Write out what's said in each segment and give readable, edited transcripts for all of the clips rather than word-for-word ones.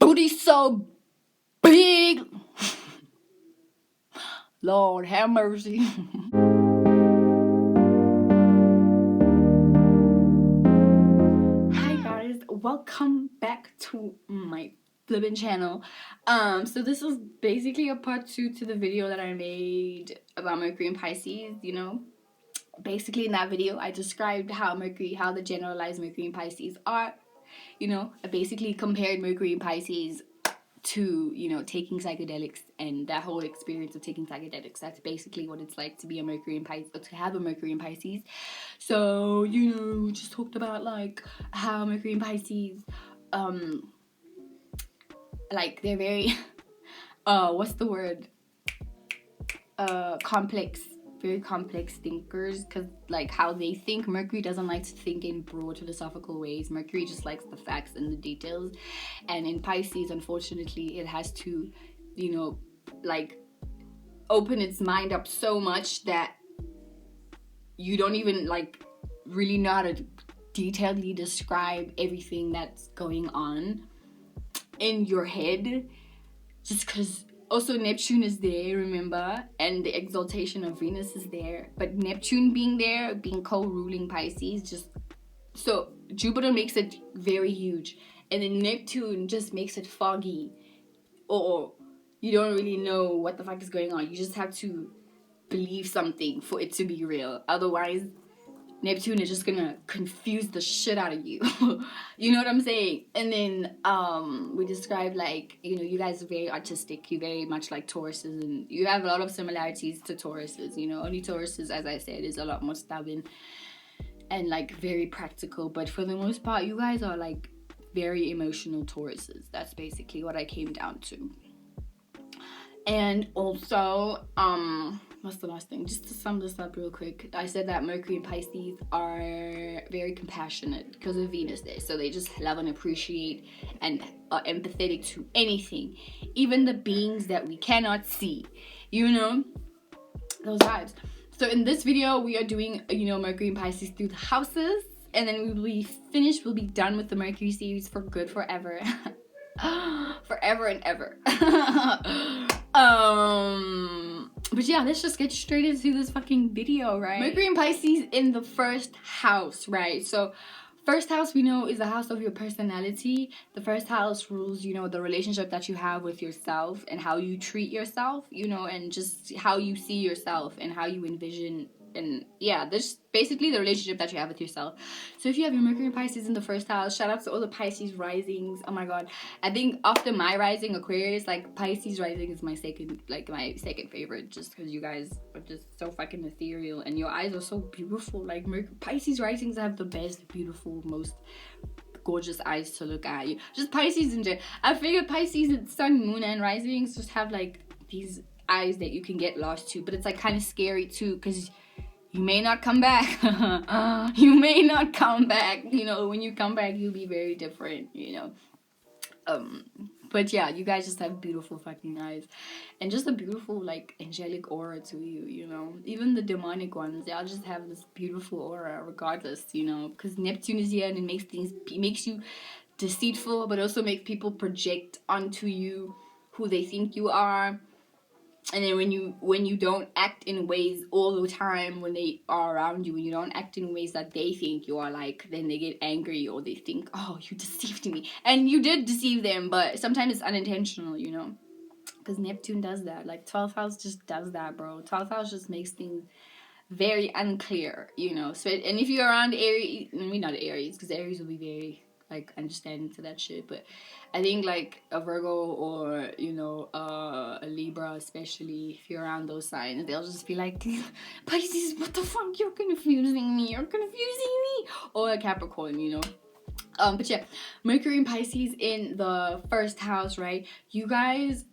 booty so big. Lord have mercy. Hi guys, welcome back to my flippin' channel. So this is basically a part 2 to the video that I made about Mercury and Pisces, you know. Basically in that video I described how the generalized Mercury and Pisces are. You know, I basically compared Mercury and Pisces to, you know, taking psychedelics and that whole experience of taking psychedelics. That's basically what it's like to be a Mercury in Pisces, or to have a Mercury in Pisces. So, you know, we just talked about like how Mercury in Pisces, like they're very, what's the word? Complex. Very complex thinkers, because like how they think, Mercury doesn't like to think in broad philosophical ways. Mercury just likes the facts and the details, and in Pisces, unfortunately, it has to, you know, like open its mind up so much that you don't even like really know how to detailedly describe everything that's going on in your head, just because. Also, Neptune is there, remember? And the exaltation of Venus is there. But Neptune being there, being co-ruling Pisces, just... So, Jupiter makes it very huge. And then Neptune just makes it foggy. Or you don't really know what the fuck is going on. You just have to believe something for it to be real. Otherwise, Neptune is just gonna confuse the shit out of you. You know what I'm saying? And then we described, like, you know, you guys are very artistic. You very much like Tauruses, and you have a lot of similarities to Tauruses. You know, only Tauruses, as I said, is a lot more stubborn and like very practical. But for the most part, you guys are like very emotional Tauruses. That's basically what I came down to. And also, what's the last thing? Just to sum this up real quick, I said that Mercury and Pisces are very compassionate because of Venus there. So they just love and appreciate and are empathetic to anything, even the beings that we cannot see, you know, those vibes. So in this video, we are doing, you know, Mercury and Pisces through the houses, and then we will be finished. We'll be done with the Mercury series for good, forever. Forever and ever. But yeah, let's just get straight into this fucking video, right? Mercury and Pisces in the first house, right? So first house, we know, is the house of your personality. The first house rules, you know, the relationship that you have with yourself and how you treat yourself, you know, and just how you see yourself and how you envision. And yeah, this basically the relationship that you have with yourself. So if you have your Mercury and Pisces in the first house, shout out to all the Pisces risings. Oh my god, I think after my rising Aquarius, like Pisces rising is my second favorite, just because you guys are just so fucking ethereal and your eyes are so beautiful. Like Pisces risings have the best, beautiful, most gorgeous eyes to look at. You just Pisces in general. I figure Pisces, sun, moon, and risings just have like these eyes that you can get lost to, but it's like kind of scary too, because you may not come back. You may not come back. You know, when you come back, you'll be very different, you know. But yeah, you guys just have beautiful fucking eyes. And just a beautiful, like, angelic aura to you, you know. Even the demonic ones, y'all just have this beautiful aura regardless, you know. Because Neptune is here and it makes you deceitful, but also makes people project onto you who they think you are. And then when you don't act in ways all the time when they are around you, when you don't act in ways that they think you are like, then they get angry or they think, oh, you deceived me. And you did deceive them, but sometimes it's unintentional, you know. Because Neptune does that. Like 12th house just does that, bro. 12th house just makes things very unclear, you know. So, and if you're around Aries, I mean not Aries, because Aries will be very like understanding to that shit, but I think like a Virgo or, you know, a Libra, especially if you're around those signs, they'll just be like, Pisces, what the fuck, you're confusing me, or a Capricorn, you know. But yeah, Mercury and Pisces in the first house, right? You guys,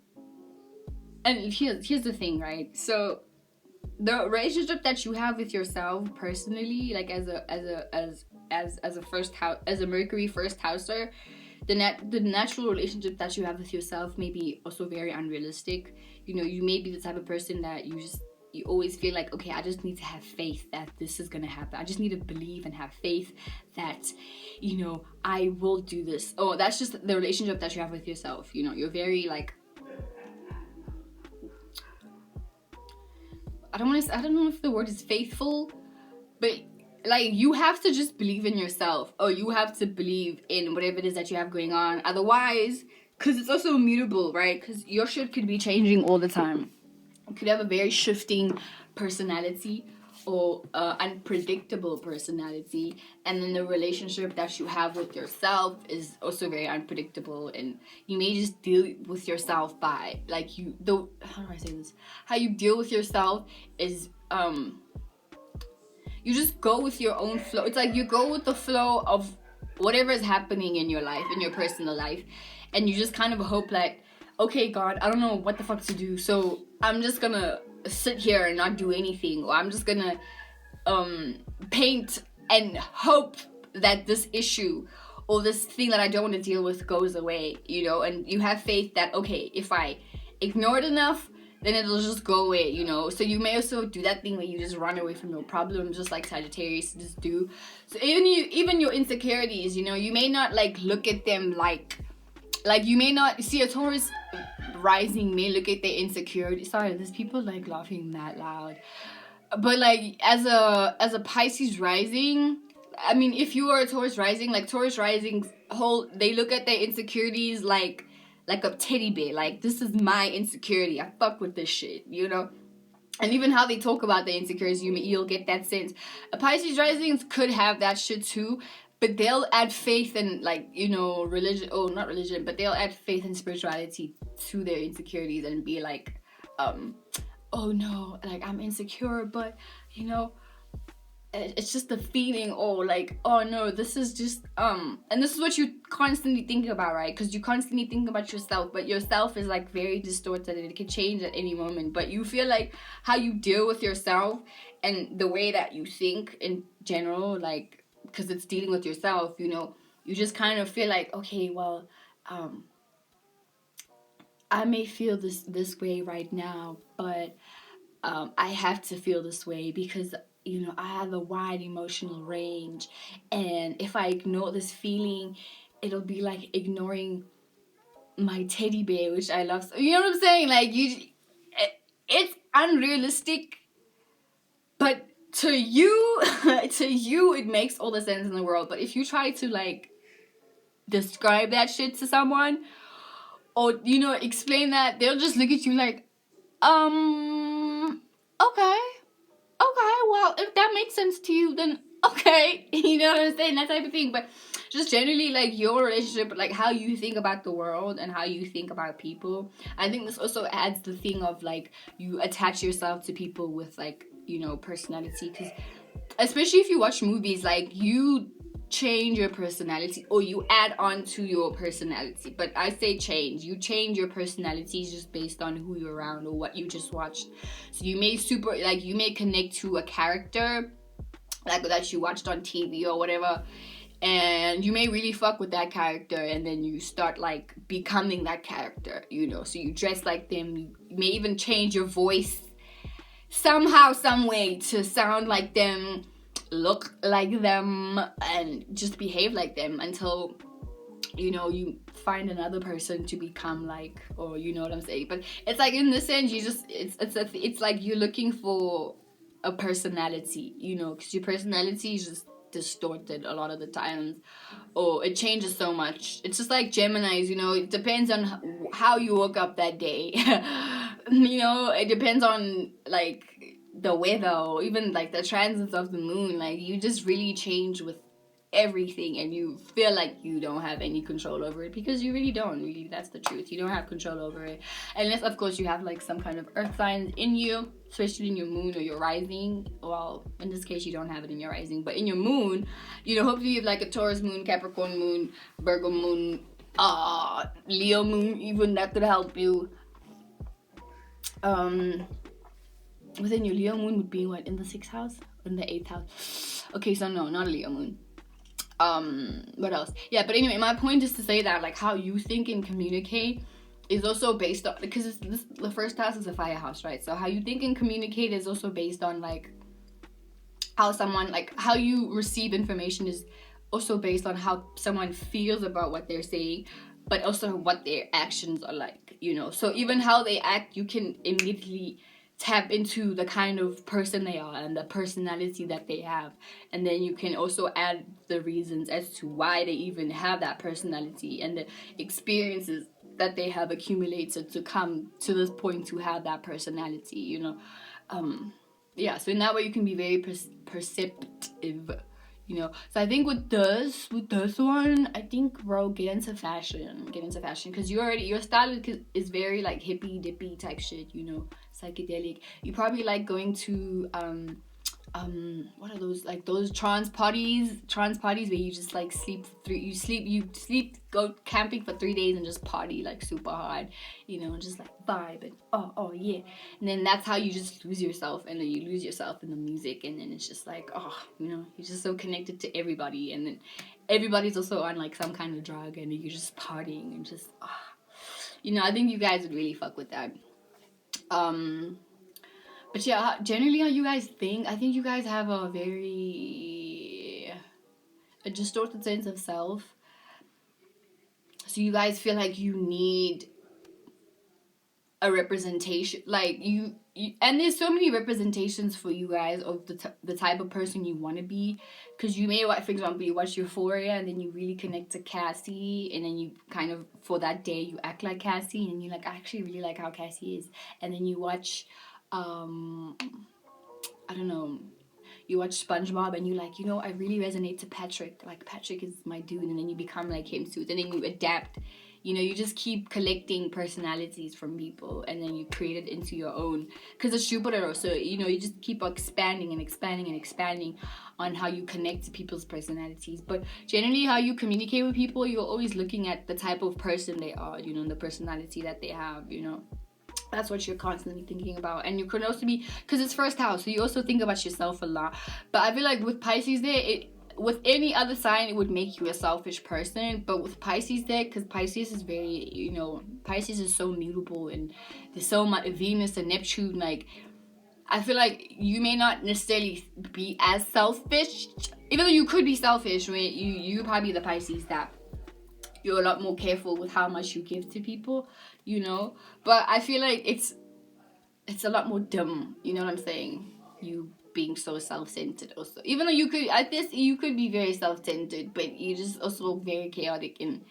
and here's the thing, right? So the relationship that you have with yourself personally, like as a first house, as a Mercury first houser, the natural relationship that you have with yourself may be also very unrealistic. You know, you may be the type of person that you always feel like, okay, I just need to have faith that this is gonna happen. I just need to believe and have faith that, you know, I will do this. Oh, that's just the relationship that you have with yourself. You know, you're very like, I don't know if the word is faithful, but like, you have to just believe in yourself, or you have to believe in whatever it is that you have going on. Otherwise, because it's also immutable, right? Because your shit could be changing all the time. You could have a very shifting personality, or unpredictable personality, and then the relationship that you have with yourself is also very unpredictable, and you may just deal with yourself by like, how do I say this? How you deal with yourself is you just go with your own flow. It's like you go with the flow of whatever is happening in your life, in your personal life, and you just kind of hope like, okay, God, I don't know what the fuck to do, so I'm just gonna sit here and not do anything, or I'm just gonna paint and hope that this issue or this thing that I don't want to deal with goes away, you know. And you have faith that, okay, if I ignore it enough, then it'll just go away, you know. So you may also do that thing where you just run away from your problem, just like Sagittarius just do. So even your insecurities, you know, you may not like look at them like you may not see a Taurus rising may look at their insecurity. Sorry, there's people like laughing that loud. But like as a Pisces rising, I mean, if you are a Taurus rising, like Taurus rising they look at their insecurities like a teddy bear. Like, this is my insecurity. I fuck with this shit, you know. And even how they talk about their insecurities, you'll get that sense. A Pisces rising could have that shit too, but they'll add faith and, like, you know, religion. Oh, not religion, but they'll add faith and spirituality to their insecurities and be like, oh no, like, I'm insecure, but, you know, it's just the feeling, or like, oh no, this is just and this is what you constantly think about, right? Because you constantly think about yourself, but yourself is like very distorted and it can change at any moment. But you feel like how you deal with yourself and the way that you think in general, like, because it's dealing with yourself, you know, you just kind of feel like, okay, well, I may feel this way right now, but I have to feel this way because, you know, I have a wide emotional range, and if I ignore this feeling, it'll be like ignoring my teddy bear, which I love. So, you know what I'm saying? Like, it's unrealistic, but to you, it makes all the sense in the world. But if you try to like describe that shit to someone, or, you know, explain that, they'll just look at you like, okay, well, if that makes sense to you, then okay, you know what I'm saying, that type of thing. But just generally, like, your relationship, like, how you think about the world and how you think about people, I think this also adds the thing of, like, you attach yourself to people with, like, you know, personality, because especially if you watch movies, like, you change your personality, or you add on to your personality. But I say you change your personalities just based on who you're around or what you just watched. So you may connect to a character like that you watched on TV or whatever, and you may really fuck with that character, and then you start like becoming that character, you know. So you dress like them, you may even change your voice somehow, some way to sound like them, look like them, and just behave like them until, you know, you find another person to become like, or, you know what I'm saying. But it's like, in this sense, you just, it's like you're looking for a personality, you know, because your personality is just distorted a lot of the times, or it changes so much. It's just like Geminis, you know, it depends on how you woke up that day. You know, it depends on like the weather, or even like the transits of the moon. Like, you just really change with everything, and you feel like you don't have any control over it, because you really don't. Really, that's the truth. You don't have control over it, unless of course you have like some kind of earth signs in you, especially in your moon or your rising. Well, in this case you don't have it in your rising, but in your moon, you know, hopefully you have like a Taurus moon, Capricorn moon, Virgo moon, Leo moon, even that could help you. Within your Leo moon would be what, in the 6th house, in the 8th house? Okay, so no, not a Leo moon. What else? Yeah, but anyway, my point is to say that, like, how you think and communicate is also based on, because the first house is a fire house, right? So how you think and communicate is also based on like how someone, like how you receive information is also based on how someone feels about what they're saying, but also what their actions are like, you know. So even how they act, you can immediately tap into the kind of person they are and the personality that they have, and then you can also add the reasons as to why they even have that personality and the experiences that they have accumulated to come to this point to have that personality, you know. Yeah, so in that way you can be very perceptive, you know. So I think with this one, I think, bro, get into fashion, because your style is very like hippie dippy type shit, you know, psychedelic. You probably like going to what are those, like those trance parties where you just like go camping for 3 days and just party like super hard, you know, just like vibe and oh yeah, and then that's how you just lose yourself, and then you lose yourself in the music, and then it's just like, oh, you know, you're just so connected to everybody, and then everybody's also on like some kind of drug, and you're just partying and just you know. I think you guys would really fuck with that. But yeah, generally how you guys think, I think you guys have a distorted sense of self. So you guys feel like you need a representation, like you and there's so many representations for you guys of the type of person you want to be, because you may, for example, you watch Euphoria and then you really connect to Cassie, and then you kind of, for that day, you act like Cassie, and you're like, I actually really like how Cassie is. And then you watch I don't know, you watch SpongeBob and you're like, you know, I really resonate to Patrick. Like, Patrick is my dude. And then you become like him too. And then you adapt. You know, you just keep collecting personalities from people, and then you create it into your own. Because it's Jupiter, so, you know, you just keep expanding and expanding and expanding on how you connect to people's personalities. But generally, how you communicate with people, you're always looking at the type of person they are, you know, and the personality that they have, you know. That's what you're constantly thinking about. And you could also be, because it's first house, so you also think about yourself a lot. But I feel like with Pisces there, with any other sign, it would make you a selfish person. But with Pisces there, because Pisces is very, you know, Pisces is so mutable, and there's so much Venus and Neptune, like, I feel like you may not necessarily be as selfish, even though you could be selfish, right? You probably the Pisces that you're a lot more careful with how much you give to people, you know. But I feel like it's a lot more dumb, you know what I'm saying? You being so self-centered also. Even though you could be very self-centered, but you're just also very chaotic in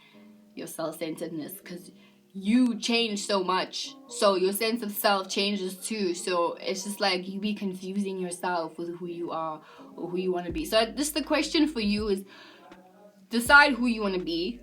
your self-centeredness, because you change so much. So your sense of self changes too. So it's just like you be confusing yourself with who you are or who you want to be. So just the question for you is, decide who you want to be.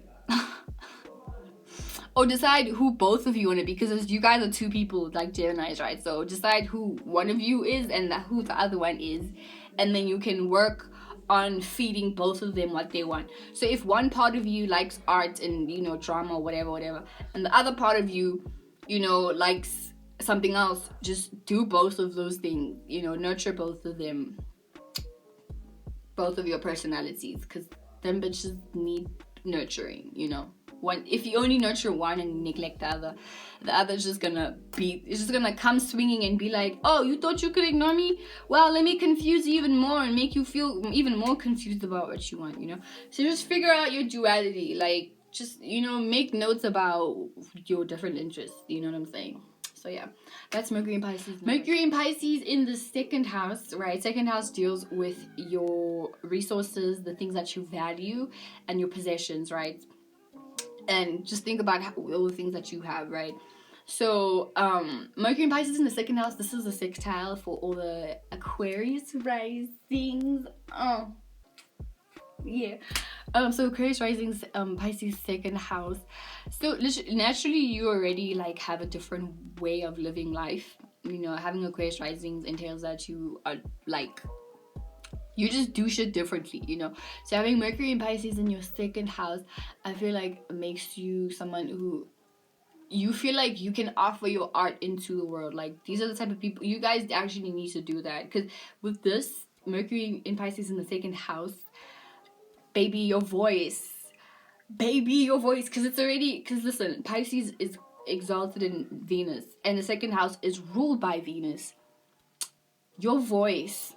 Or decide who both of you want to be, because you guys are two people like Geminis, right? So decide who one of you is and who the other one is, and then you can work on feeding both of them what they want. So if one part of you likes art and, you know, drama or whatever, and the other part of you, you know, likes something else, just do both of those things, you know, nurture both of them, both of your personalities, because them bitches need nurturing, you know. If you only nurture one and you neglect the other's just gonna come swinging and be like, oh, you thought you could ignore me? Well, let me confuse you even more and make you feel even more confused about what you want, you know. So just figure out your duality, like, just, you know, make notes about your different interests, you know what I'm saying? So yeah, that's Mercury and Pisces. Mercury and Pisces in the second house, right? Second house deals with your resources, the things that you value, and your possessions, right? And just think about all the things that you have, right? So Mercury and Pisces in the second house, this is a sextile for all the Aquarius risings. Oh yeah. So Aquarius risings, Pisces second house. So naturally you already like have a different way of living life, you know. Having Aquarius risings entails that you are like, you just do shit differently, you know. So having Mercury and Pisces in your second house, I feel like makes you someone who you feel like you can offer your art into the world. Like, these are the type of people, you guys actually need to do that. Because with this, Mercury and Pisces in the second house, baby, your voice. Because listen, Pisces is exalted in Venus, and the second house is ruled by Venus. Your voice,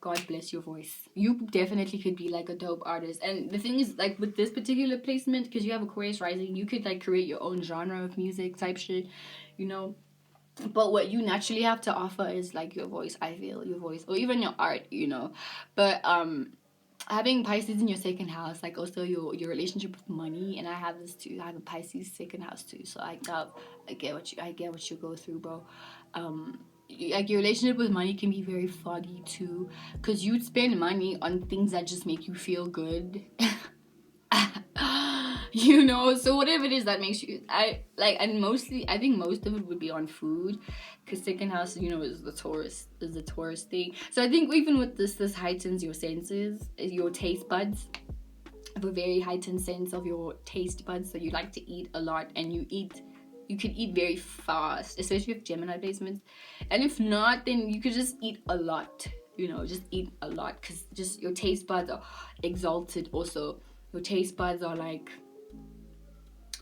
God bless your voice. You definitely could be like a dope artist. And the thing is, like with this particular placement, because you have Aquarius rising, you could like create your own genre of music type shit, you know. But what you naturally have to offer is like your voice, I feel, your voice, or even your art, you know. But having Pisces in your second house, like also your relationship with money, and I have this too. I have a Pisces second house too, so I get what you go through, bro. Like your relationship with money can be very foggy too, because you'd spend money on things that just make you feel good. You know, so whatever it is that makes you, and mostly I think most of it would be on food, because second house, you know, is the Taurus thing. So I think even with this heightens your senses, your taste buds, have a very heightened sense of your taste buds. So you like to eat a lot, and you could eat very fast, especially with Gemini placements. And if not, then you could just eat a lot, you know, just eat a lot, because just your taste buds are exalted also. Your taste buds are like,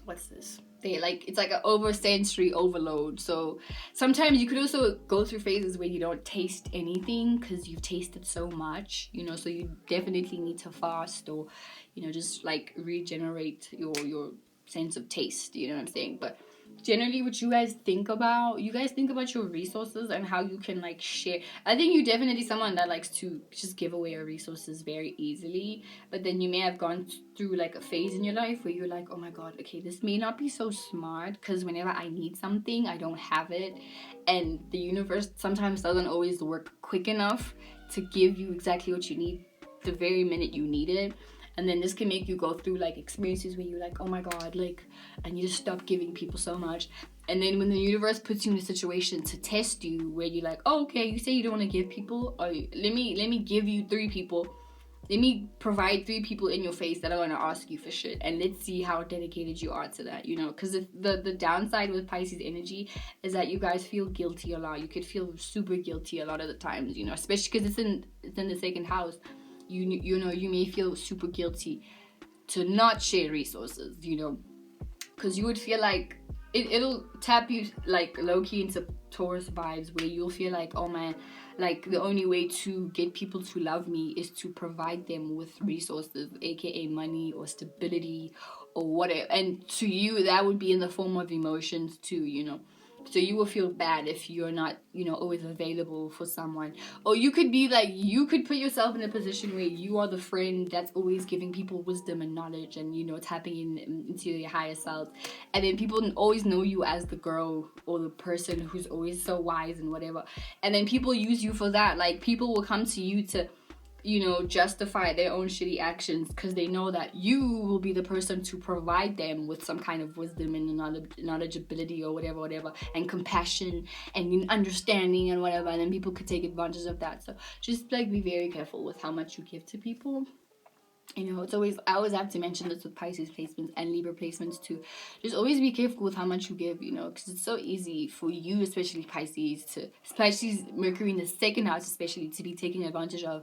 what's this? They like, it's like an sensory overload. So sometimes you could also go through phases where you don't taste anything because you've tasted so much, you know. So you definitely need to fast, or, you know, just like regenerate your sense of taste, you know what I'm saying? But generally, what you guys think about your resources and how you can like share. I think you're definitely someone that likes to just give away your resources very easily, but then you may have gone through like a phase in your life where you're like, oh my god, okay, this may not be so smart, because whenever I need something, I don't have it, and the universe sometimes doesn't always work quick enough to give you exactly what you need the very minute you need it. And then this can make you go through like experiences where you're like, oh my god, like I need to stop giving people so much. And then when the universe puts you in a situation to test you, where you're like, oh, okay, you say you don't want to give people, or let me give you 3 people. Let me provide 3 people in your face that are going to ask you for shit, and let's see how dedicated you are to that, you know. Because the downside with Pisces energy is that you guys feel guilty a lot. You could feel super guilty a lot of the times, you know, especially because it's in the second house. You know, you may feel super guilty to not share resources, you know, because you would feel like it'll tap you like low-key into Taurus vibes, where you'll feel like, oh man, like the only way to get people to love me is to provide them with resources, aka money or stability or whatever. And to you, that would be in the form of emotions too, you know. So you will feel bad if you're not, you know, always available for someone. Or you could be like, you could put yourself in a position where you are the friend that's always giving people wisdom and knowledge, and, you know, tapping into your higher self. And then people always know you as the girl or the person who's always so wise and whatever. And then people use you for that. Like, people will come to you to, you know, justify their own shitty actions, because they know that you will be the person to provide them with some kind of wisdom and knowledgeability or whatever, and compassion and understanding and whatever. And then people could take advantage of that. So just like be very careful with how much you give to people. You know, I always have to mention this with Pisces placements and Libra placements too. Just always be careful with how much you give, you know, because it's so easy for you, especially Pisces, Mercury in the second house especially, to be taken advantage of.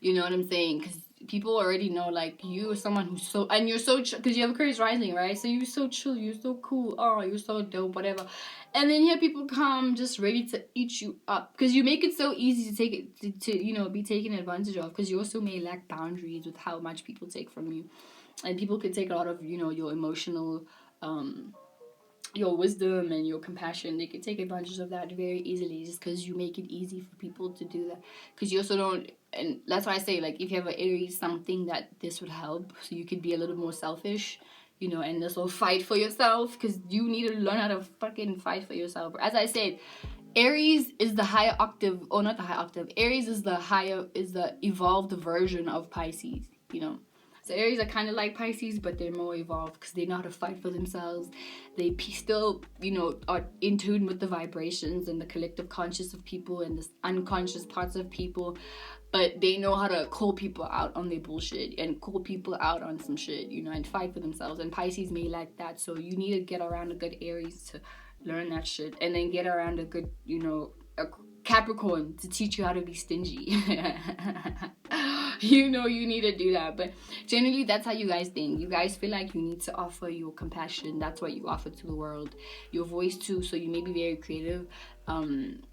You know what I'm saying? Because people already know, like, you are someone who's so, and you're so, because you have Aquarius rising, right? So you're so chill, you're so cool, oh, you're so dope, whatever. And then here people come just ready to eat you up, because you make it so easy to take it, to you know, be taken advantage of, because you also may lack boundaries with how much people take from you. And people could take a lot of, you know, your emotional, your wisdom and your compassion. They can take advantage of that very easily, just because you make it easy for people to do that. Because you also don't, and that's why I say, like, if you have an Aries something, that this would help, so you could be a little more selfish, you know, and also fight for yourself, because you need to learn how to fucking fight for yourself. As I said, Aries is the higher octave, or not the higher octave, Aries is the evolved version of Pisces, you know. So Aries are kind of like Pisces, but they're more evolved, because they know how to fight for themselves. They still, you know, are in tune with the vibrations and the collective conscious of people and the unconscious parts of people. But they know how to call people out on their bullshit and call people out on some shit, you know, and fight for themselves. And Pisces may lack that. So you need to get around a good Aries to learn that shit. And then get around a good, you know, a Capricorn to teach you how to be stingy. you know you need to do that. But generally, that's how you guys think. You guys feel like you need to offer your compassion. That's what you offer to the world. Your voice too. So you may be very creative. And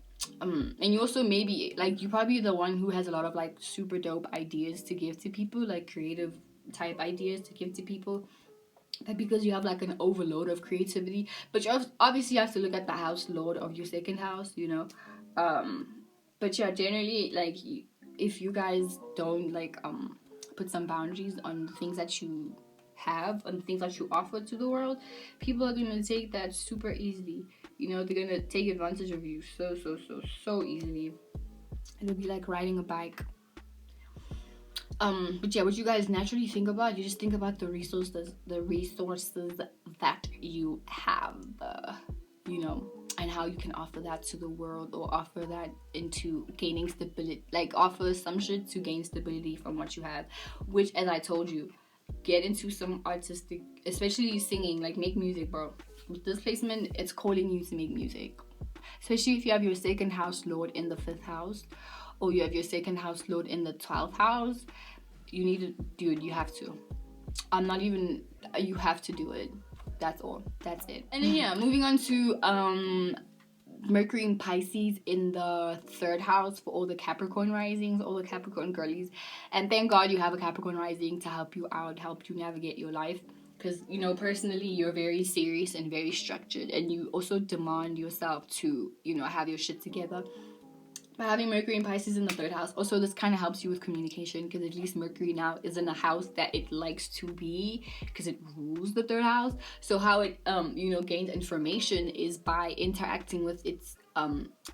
you also maybe like, you probably the one who has a lot of like super dope ideas to give to people, like creative type ideas to give to people. But because you have like an overload of creativity, but you obviously have to look at the house lord of your second house, you know. But yeah, generally, like, if you guys don't like put some boundaries on the things that you have, on the things that you offer to the world, people are gonna take that super easily. You know, they're gonna take advantage of you so easily. It'll be like riding a bike. But yeah, what you guys naturally think about, you just think about the resources that you have, you know, and how you can offer that to the world, or offer that into gaining stability, like offer some shit to gain stability from what you have. Which, as I told you, get into some artistic, especially singing, like make music, bro. With this placement, it's calling you to make music, especially if you have your second house lord in the 5th house, or you have your second house lord in the 12th house. You need to, dude, you have to. You have to do it. That's all. That's it. And then yeah, moving on to Mercury in Pisces in the 3rd house for all the Capricorn risings, all the Capricorn girlies. And thank God you have a Capricorn rising to help you out, help you navigate your life. Because, you know, personally, you're very serious and very structured, and you also demand yourself to, you know, have your shit together. But having Mercury in Pisces in the 3rd house, also this kind of helps you with communication, because at least Mercury now is in a house that it likes to be, because it rules the 3rd house. So how it you know, gains information is by interacting with its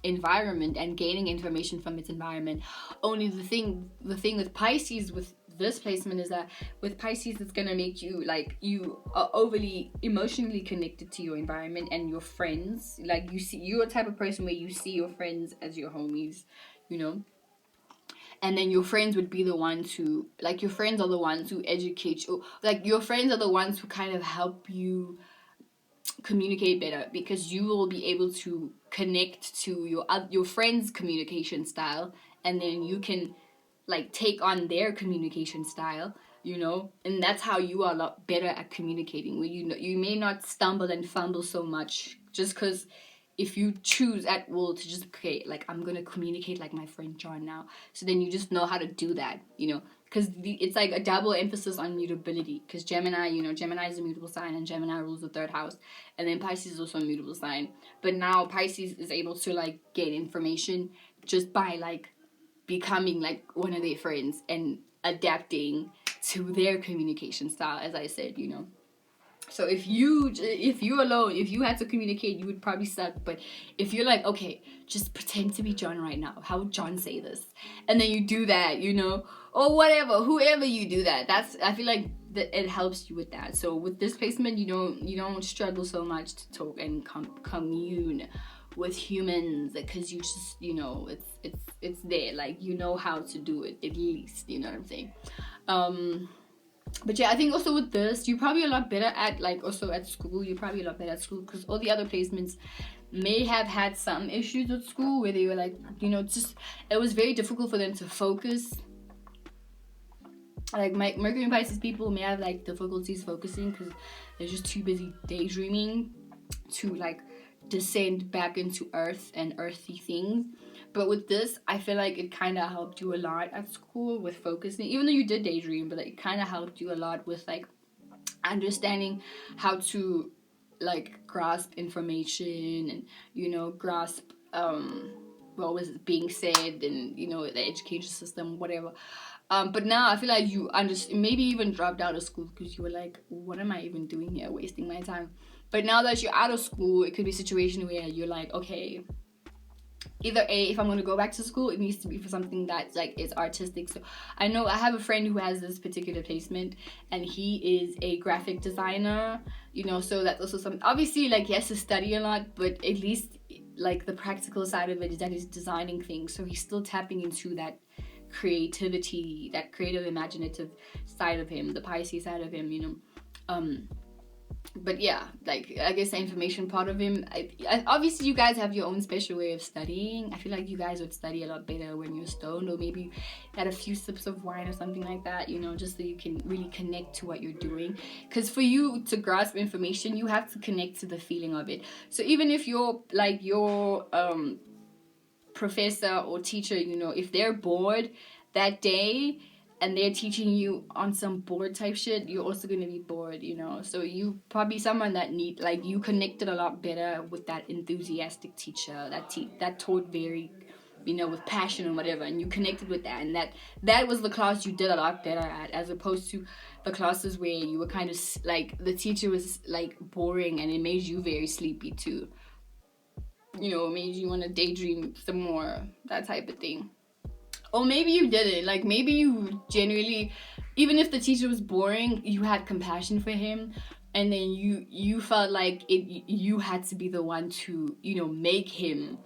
environment and gaining information from its environment. Only the thing with Pisces, with this placement, is that with Pisces, it's gonna make you like, you are overly emotionally connected to your environment and your friends. Like, you're a type of person where you see your friends as your homies, you know. And then your friends would be the ones who, like, your friends are the ones who educate you. Like, your friends are the ones who kind of help you communicate better, because you will be able to connect to your friends' communication style, and then you can like take on their communication style, you know. And that's how you are a lot better at communicating, where you may not stumble and fumble so much, just because if you choose at will to just, okay, like, I'm gonna communicate like my friend John now, so then you just know how to do that, you know. Because it's like a double emphasis on mutability, because Gemini, you know, Gemini is a mutable sign, and Gemini rules the 3rd house, and then Pisces is also a mutable sign. But now Pisces is able to like gain information just by like becoming like one of their friends and adapting to their communication style, as I said, you know. So if you alone, if you had to communicate, you would probably suck. But if you're like, okay, just pretend to be John right now, how would John say this? And then you do that, you know, or whatever, whoever you do that, I feel like that it helps you with that. So with this placement, you don't struggle so much to talk and commune with humans, because you just, you know, it's there, like, you know how to do it, at least, you know what I'm saying. But yeah, I think also with this, you're probably a lot better at, like, also at school, because all the other placements may have had some issues with school, where they were like, you know, just, it was very difficult for them to focus. Like, Mercury and Pisces people may have like difficulties focusing, because they're just too busy daydreaming to like descend back into earth and earthy things. But with this, I feel like it kind of helped you a lot at school with focusing, even though you did daydream, but it kind of helped you a lot with like understanding how to like grasp information, and, you know, grasp what was being said, and, you know, the education system, whatever. But now I feel like you maybe even dropped out of school because you were like, what am I even doing here, wasting my time? But now that you're out of school, it could be a situation where you're like, okay, either if I'm going to go back to school, it needs to be for something that's like, is artistic. So I know I have a friend who has this particular placement, and he is a graphic designer, you know, so that's also something, obviously, like, he has to study a lot, but at least like the practical side of it is that he's designing things, so he's still tapping into that creativity, that creative, imaginative side of him, the Pisces side of him, you know. But yeah, like, I guess the information part of him, obviously you guys have your own special way of studying. I feel like you guys would study a lot better when you're stoned, or maybe had a few sips of wine or something like that, you know, just so you can really connect to what you're doing. Because for you to grasp information, you have to connect to the feeling of it. So even if you're like your professor or teacher, you know, if they're bored that day and they're teaching you on some bored type shit, you're also going to be bored, you know. So you probably someone that you connected a lot better with that enthusiastic teacher that taught very, you know, with passion and whatever, and you connected with that, and that was the class you did a lot better at, as opposed to the classes where you were kind of like, the teacher was like boring and it made you very sleepy too, you know, it made you want to daydream some more, that type of thing. Or maybe you didn't. Like, maybe you genuinely, even if the teacher was boring, you had compassion for him, and then you felt like you had to be the one to, you know, make him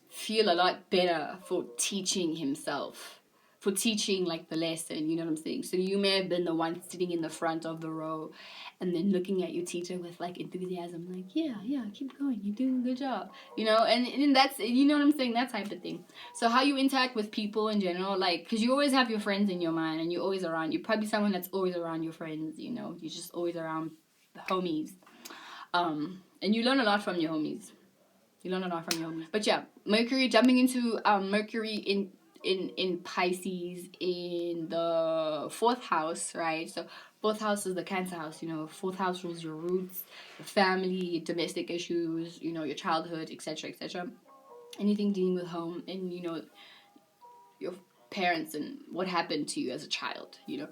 feel a lot better for teaching himself, for teaching like the lesson, you know what I'm saying? So you may have been the one sitting in the front of the row and then looking at your teacher with like enthusiasm, like, yeah, keep going, you're doing a good job, you know, and that's, you know what I'm saying, that type of thing. So how you interact with people in general, like, because you always have your friends in your mind and you're always around, you're probably someone that's always around your friends, you know, you're just always around the homies, and you learn a lot from your homies. But yeah, Mercury, jumping into Mercury in Pisces in the 4th house, right? So 4th house is the Cancer house, you know. 4th house rules your roots, your family, domestic issues, you know, your childhood, etc., etc. Anything dealing with home and, you know, your parents and what happened to you as a child, you know.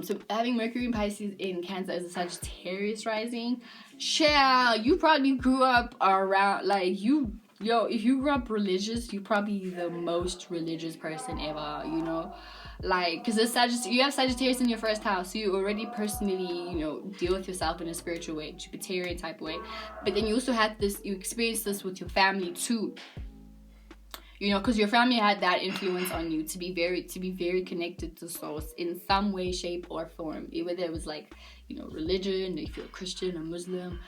So having Mercury in Pisces in Cancer is a Sagittarius rising. You probably grew up around, like, if you grew up religious, you're probably the most religious person ever, you know. Like, because you have Sagittarius in your 1st house, so you already personally, you know, deal with yourself in a spiritual way, Jupiterian type way. But then you also you experience this with your family too. You know, because your family had that influence on you to be very connected to source in some way, shape, or form. Whether it was like, you know, religion, if you're a Christian or Muslim,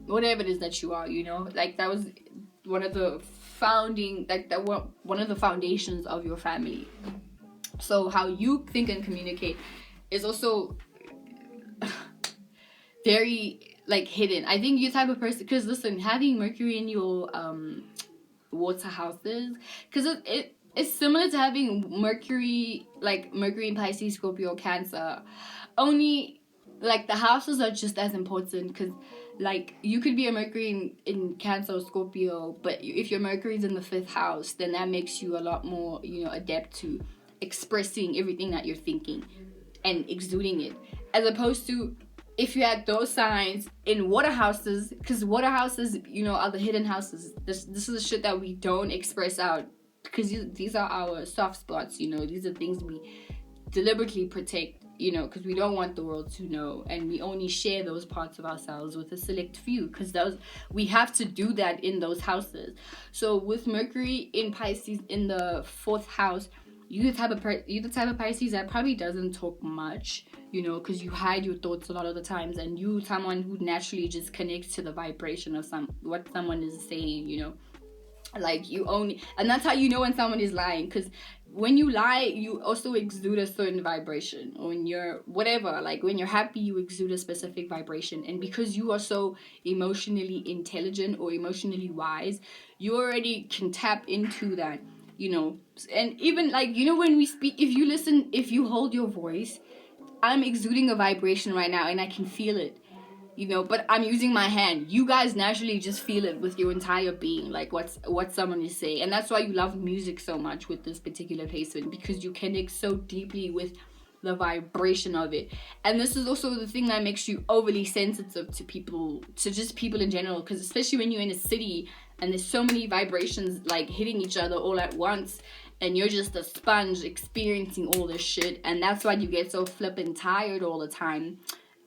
whatever it is that you are, you know, like that was one of the one of the foundations of your family. So how you think and communicate is also very like hidden. I think you're the type of person, because listen, having Mercury in your water houses, because it's similar to having Mercury in Pisces, Scorpio, Cancer, only like the houses are just as important, because like you could be a Mercury in Cancer or Scorpio, but if your Mercury's in the 5th house, then that makes you a lot more, you know, adept to expressing everything that you're thinking and exuding it, as opposed to if you had those signs in water houses, because water houses, you know, are the hidden houses. This is the shit that we don't express out, because these are our soft spots, you know. These are things we deliberately protect, you know, because we don't want the world to know, and we only share those parts of ourselves with a select few, because we have to do that in those houses. So with Mercury in Pisces in the 4th house, you're the type of Pisces that probably doesn't talk much, you know, because you hide your thoughts a lot of the times, and you someone who naturally just connects to the vibration of what someone is saying, you know. Like, and that's how you know when someone is lying, because when you lie, you also exude a certain vibration. Or when you're whatever, like when you're happy, you exude a specific vibration, and because you are so emotionally intelligent or emotionally wise, you already can tap into that, you know. And even like, you know, when we speak, if you hold your voice, I'm exuding a vibration right now and I can feel it, you know, but I'm using my hand. You guys naturally just feel it with your entire being, like what someone is saying. And that's why you love music so much with this particular placement, because you connect so deeply with the vibration of it. And this is also the thing that makes you overly sensitive to people in general, because especially when you're in a city and there's so many vibrations like hitting each other all at once, and you're just a sponge experiencing all this shit, and that's why you get so flippin' tired all the time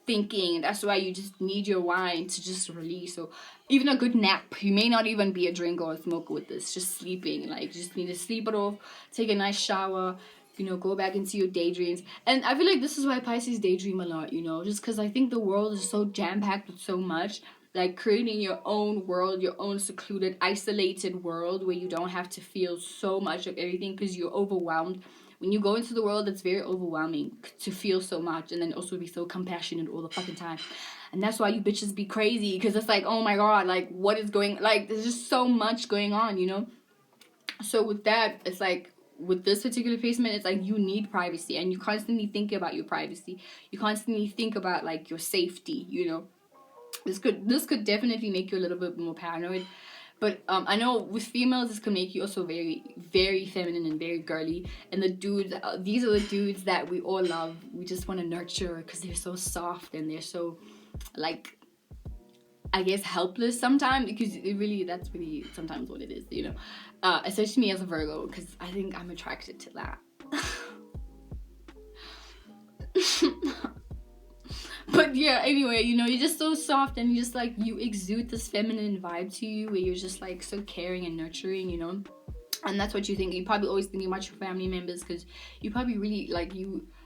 thinking. That's why you just need your wine to just release. So even a good nap, you may not even be a drinker or a smoker with this, just sleeping, like just need to sleep it off, take a nice shower, you know, go back into your daydreams. And I feel like this is why Pisces daydream a lot, you know, just because I think the world is so jam-packed with so much. Like creating your own world, your own secluded, isolated world where you don't have to feel so much of everything because you're overwhelmed. When you go into the world, it's very overwhelming to feel so much and then also be so compassionate all the fucking time. And that's why you bitches be crazy, because it's like, oh my god, like what is going, like there's just so much going on, you know. So with that, it's like with this particular placement, it's like you need privacy, and you constantly think about your privacy. You constantly think about like your safety, you know. This could definitely make you a little bit more paranoid. But I know with females, this can make you also very, very feminine and very girly. And the dudes, these are the dudes that we all love. We just want to nurture because they're so soft and they're so, like, I guess, helpless sometimes. Because that's really sometimes what it is, you know. Especially me as a Virgo, because I think I'm attracted to that. But yeah, anyway, you know, you're just so soft and you just like, you exude this feminine vibe to you where you're just like so caring and nurturing, you know. And that's what you think. You're probably always thinking about your family members because you probably really like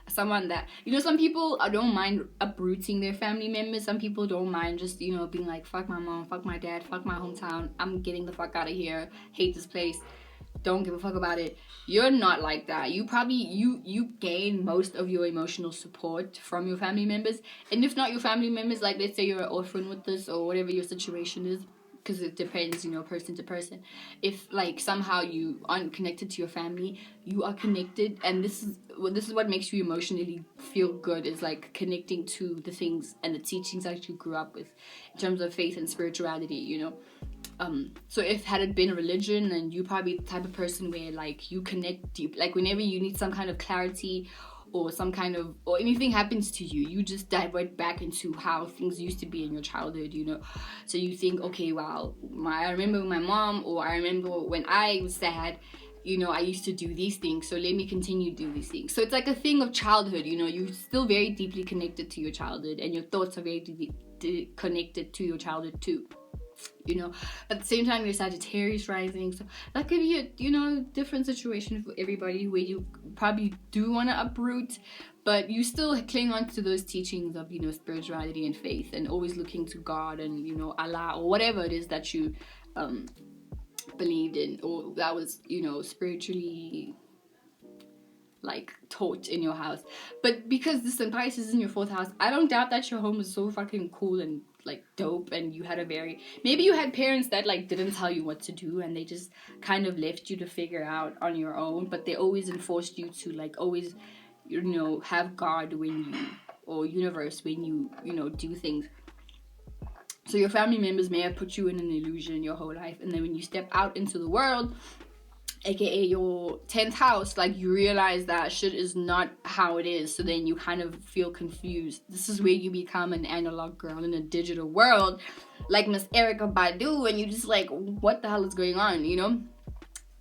someone that, you know, some people don't mind uprooting their family members. Some people don't mind just, you know, being like, fuck my mom, fuck my dad, fuck my hometown, I'm getting the fuck out of here, hate this place, don't give a fuck about it. You're not like that. You probably you gain most of your emotional support from your family members. And if not your family members, like let's say you're an orphan with this or whatever your situation is, because it depends, you know, person to person. If like somehow you aren't connected to your family, you are connected, and this is what makes you emotionally feel good, is like connecting to the things and the teachings that you grew up with in terms of faith and spirituality, you know. So if had it been religion, then you probably the type of person where like you connect deep, like whenever you need some kind of clarity or some kind of, or anything happens to you, you just divert back into how things used to be in your childhood, you know. So you think, okay, wow, I remember my mom, or I remember when I was sad, you know, I used to do these things, so let me continue to do these things. So it's like a thing of childhood, you know. You're still very deeply connected to your childhood, and your thoughts are very deeply connected to your childhood too, you know. At the same time, you're Sagittarius rising, so that could be a, you know, different situation for everybody, where you probably do want to uproot, but you still cling on to those teachings of, you know, spirituality and faith, and always looking to God and, you know, Allah or whatever it is that you believed in, or that was, you know, spiritually like taught in your house. But because this Pisces is in your 4th house, I don't doubt that your home is so fucking cool and like dope, and you had maybe you had parents that like didn't tell you what to do, and they just kind of left you to figure out on your own, but they always enforced you to like always, you know, have God when you, or universe when you know, do things. So your family members may have put you in an illusion your whole life, and then when you step out into the world, aka your 10th house, like you realize that shit is not how it is. So then you kind of feel confused. This is where you become an analog girl in a digital world, like Miss Erykah Badu, and you just like, what the hell is going on, you know?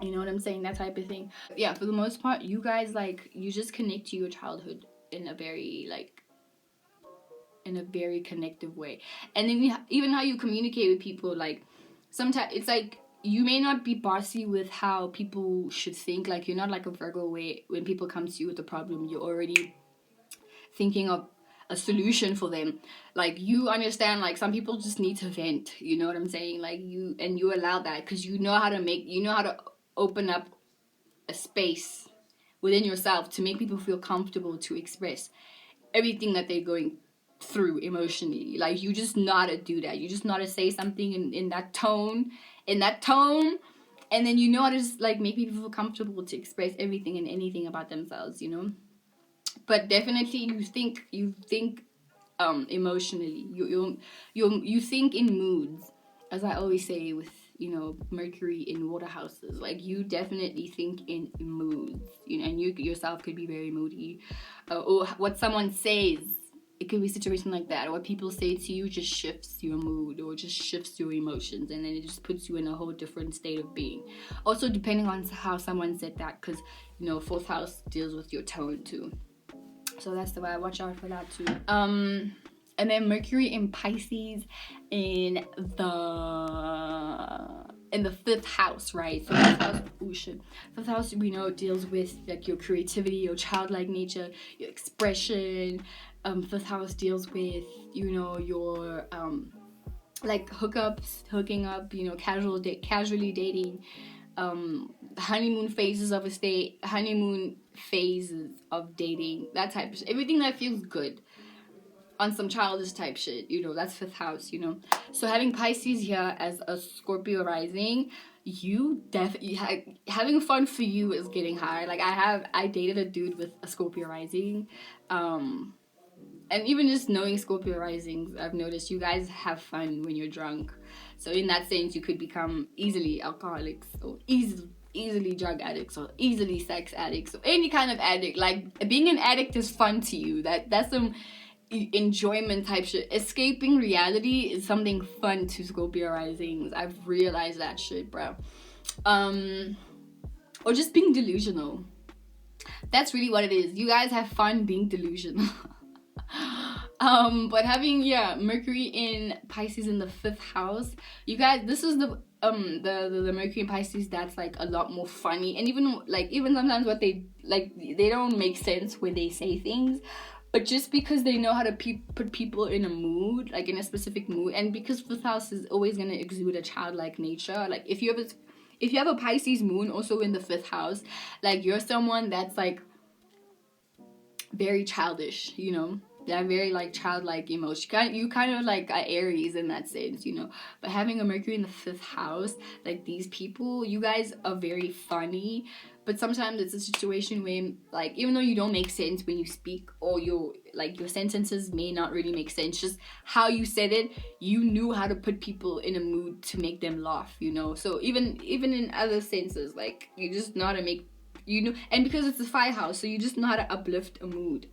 You know what I'm saying? That type of thing. Yeah, for the most part, you guys, like, you just connect to your childhood in a very connective way. And then even how you communicate with people, like sometimes it's like you may not be bossy with how people should think. Like you're not like a Virgo where when people come to you with a problem, you're already thinking of a solution for them. Like you understand, like some people just need to vent, you know what I'm saying? Like you allow that because you know how to open up a space within yourself to make people feel comfortable to express everything that they're going through emotionally. Like you just know how to do that. You just know how to say something in that tone, and then you know how to just like make people feel comfortable to express everything and anything about themselves, you know. But definitely you think emotionally. You think in moods, as I always say, with, you know, Mercury in water houses. Like you definitely think in moods, you know, and you yourself could be very moody, or what someone says, it could be a situation like that, or what people say to you just shifts your mood or just shifts your emotions, and then it just puts you in a whole different state of being. Also depending on how someone said that, because, you know, 4th house deals with your tone too, so that's the way I watch out for that too. And then Mercury in Pisces in the in the 5th house, right? So 5th house, oh shit, 5th house, we know, deals with like your creativity, your childlike nature, your expression. 5th house deals with, you know, your like hooking up, you know, casually dating, honeymoon phases of dating, that type of shit. Everything that feels good on some childish type shit, you know, that's 5th house, you know. So having Pisces here as a Scorpio rising, you definitely having fun for you is getting high. Like I dated a dude with a Scorpio rising, and even just knowing Scorpio risings, I've noticed you guys have fun when you're drunk. So in that sense, you could become easily alcoholics, or easily drug addicts, or easily sex addicts, or any kind of addict. Like being an addict is fun to you. That's some enjoyment type shit. Escaping reality is something fun to Scorpio risings. I've realized that shit, bro. Or just being delusional. That's really what it is. You guys have fun being delusional. But having Mercury in Pisces in the 5th house, you guys, this is the Mercury in Pisces that's like a lot more funny, and even sometimes what they don't make sense when they say things, but just because they know how to put people in a mood, like in a specific mood, and because 5th house is always gonna exude a childlike nature. Like if you have a Pisces moon also in the 5th house, like you're someone that's like very childish, you know. They're very like childlike emotion. You kind of like are Aries in that sense, you know. But having a Mercury in the 5th house, like these people, you guys are very funny. But sometimes it's a situation where, like, even though you don't make sense when you speak, or your sentences may not really make sense, just how you said it, you knew how to put people in a mood to make them laugh, you know. So even in other senses, like you just know how to make, you know, and because it's a fire house, so you just know how to uplift a mood.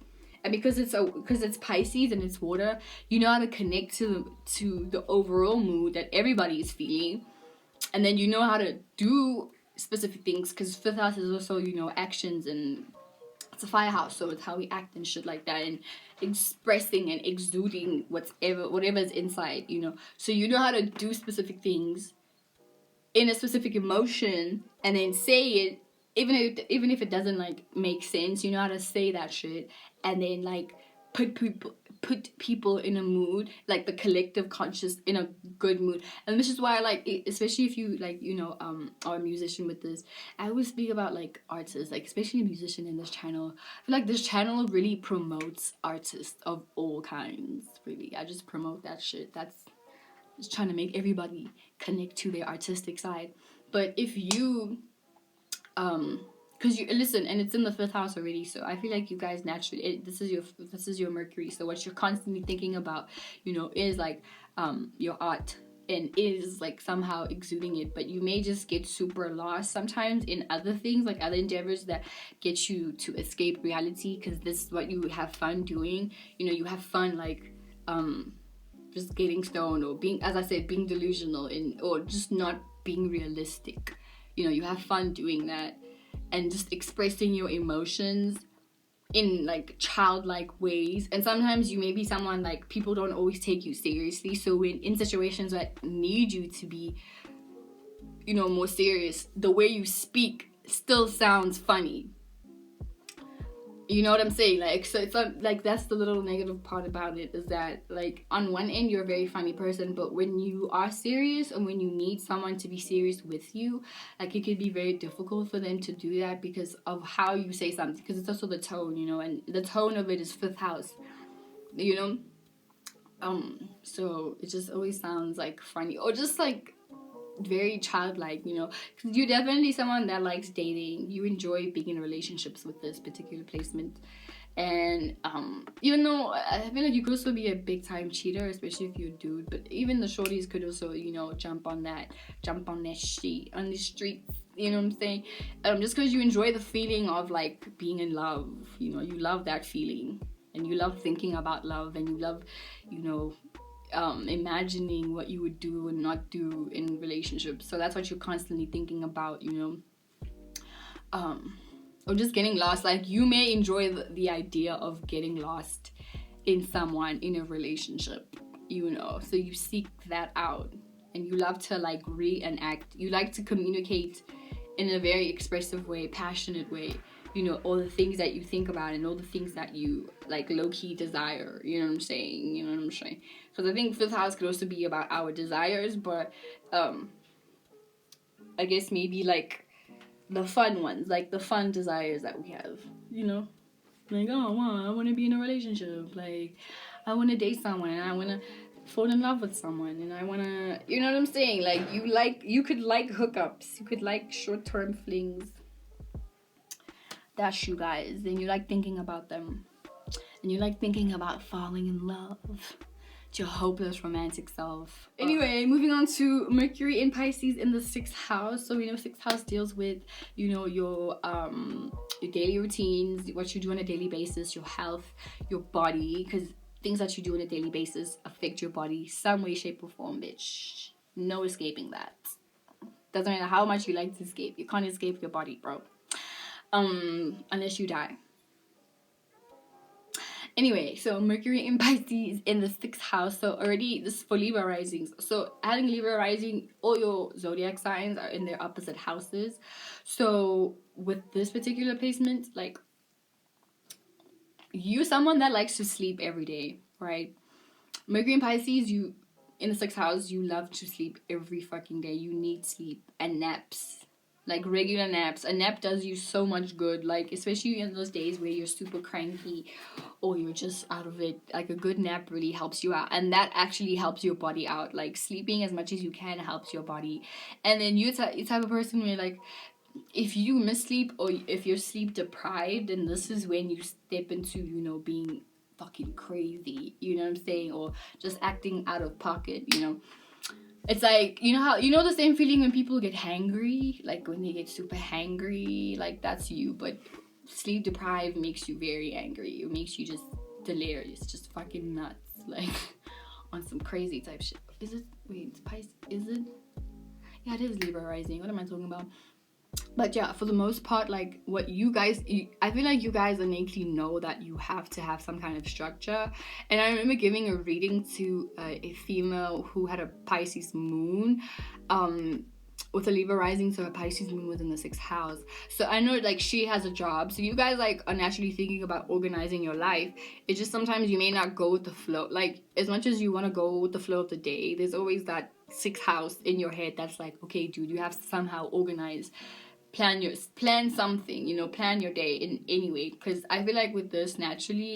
And because it's Pisces and it's water, you know how to connect to the overall mood that everybody is feeling, and then you know how to do specific things, because 5th house is also, you know, actions, and it's a fire house, so it's how we act and shit like that, and expressing and exuding whatever's inside, you know. So you know how to do specific things in a specific emotion, and then say it, even if it doesn't like make sense. You know how to say that shit, and then like put people in a mood, like the collective conscious in a good mood. And this is why I like, especially if you like, you know, are a musician with this, I always speak about like artists, like especially a musician in this channel. I feel like this channel really promotes artists of all kinds. Really, I just promote that shit. That's just trying to make everybody connect to their artistic side. But if you because you listen, and it's in the 5th house already, so I feel like you guys naturally, this is your Mercury, so what you're constantly thinking about, you know, is like your art, and is like somehow exuding it. But you may just get super lost sometimes in other things, like other endeavors that get you to escape reality, because this is what you have fun doing. You know, you have fun like just getting stoned, or being, as I said, being delusional, or just not being realistic. You know, you have fun doing that, and just expressing your emotions in like childlike ways. And sometimes you may be someone like people don't always take you seriously, so when in situations that need you to be, you know, more serious, the way you speak still sounds funny. You know what I'm saying? Like, so it's like that's the little negative part about it, is that like on one end you're a very funny person, but when you are serious, and when you need someone to be serious with you, like it could be very difficult for them to do that because of how you say something, because it's also the tone, you know, and the tone of it is 5th house, you know. So it just always sounds like funny, or just like very childlike, you know, because you're definitely someone that likes dating. You enjoy being in relationships with this particular placement. And even though I feel like you could also be a big time cheater, especially if you're a dude, but even the shorties could also, you know, jump on that shit on the streets, you know what I'm saying? Just because you enjoy the feeling of like being in love, you know, you love that feeling, and you love thinking about love, and you love, you know, imagining what you would do and not do in relationships. So that's what you're constantly thinking about, you know. Or just getting lost. Like you may enjoy the idea of getting lost in someone in a relationship, you know, so you seek that out. and you love to like reenact. You like to communicate in a very expressive way, passionate way, you know, all the things that you think about and all the things that you like low-key desire. You know what I'm saying? You know what I'm saying? Because I think fifth house could also be about our desires, but I guess maybe like the fun ones, like the fun desires that we have, you know, like, oh wow, I want to be in a relationship, like I want to date someone, and I want to fall in love with someone, and I want to, you know what I'm saying, like you could like hookups, you could like short-term flings. That's you guys, and you like thinking about them, and you like thinking about falling in love. It's your hopeless romantic self. Anyway, moving on to Mercury in Pisces in the 6th house. So we know 6th house deals with, you know, your daily routines, what you do on a daily basis, your health, your body, because things that you do on a daily basis affect your body some way, shape, or form, bitch. No escaping that. Doesn't matter how much you like to escape. You can't escape your body, bro. Unless you die. Anyway, so Mercury in Pisces in the 6th house. So already this is for Libra risings. So having Libra rising, all your zodiac signs are in their opposite houses. So with this particular placement, like, you're someone that likes to sleep every day, right? Mercury in Pisces, you in the 6th house, you love to sleep every fucking day. You need sleep and naps. Like regular naps. A nap does you so much good, like especially in those days where you're super cranky or you're just out of it. Like a good nap really helps you out, and that actually helps your body out. Like sleeping as much as you can helps your body. And then you're type of person where like if you miss sleep or if you're sleep deprived, then this is when you step into, you know, being fucking crazy, you know what I'm saying, or just acting out of pocket, you know. It's like, you know how, you know the same feeling when people get hangry, like when they get super hangry, like that's you. But sleep deprived makes you very angry. It makes you just delirious, just fucking nuts, like on some crazy type shit. Is it, wait, it's Pisces, is it? Yeah, it is Libra rising. What am I talking about? But yeah, for the most part, like what you guys, I feel like you guys innately know that you have to have some kind of structure. And I remember giving a reading to a female who had a Pisces moon with a Libra rising, so her Pisces moon was in the 6th house. So I know like she has a job, so you guys like are naturally thinking about organizing your life. It's just sometimes you may not go with the flow. Like as much as you want to go with the flow of the day, there's always that 6th house in your head that's like, okay dude, you have to somehow organize, plan something, you know, plan your day in any way. Because I feel like with this, naturally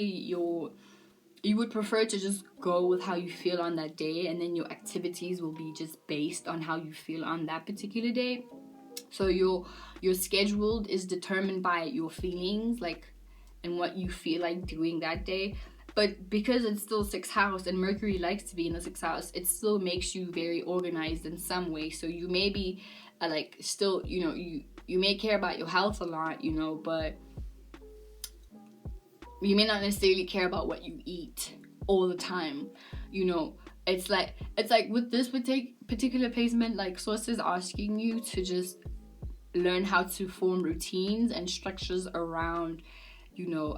you would prefer to just go with how you feel on that day, and then your activities will be just based on how you feel on that particular day. So your schedule is determined by your feelings, like, and what you feel like doing that day. But because it's still 6th house and Mercury likes to be in the 6th house, it still makes you very organized in some way. So you may be like still, you know, you may care about your health a lot, you know, but you may not necessarily care about what you eat all the time, you know. It's like with this particular placement, like sources asking you to just learn how to form routines and structures around, you know,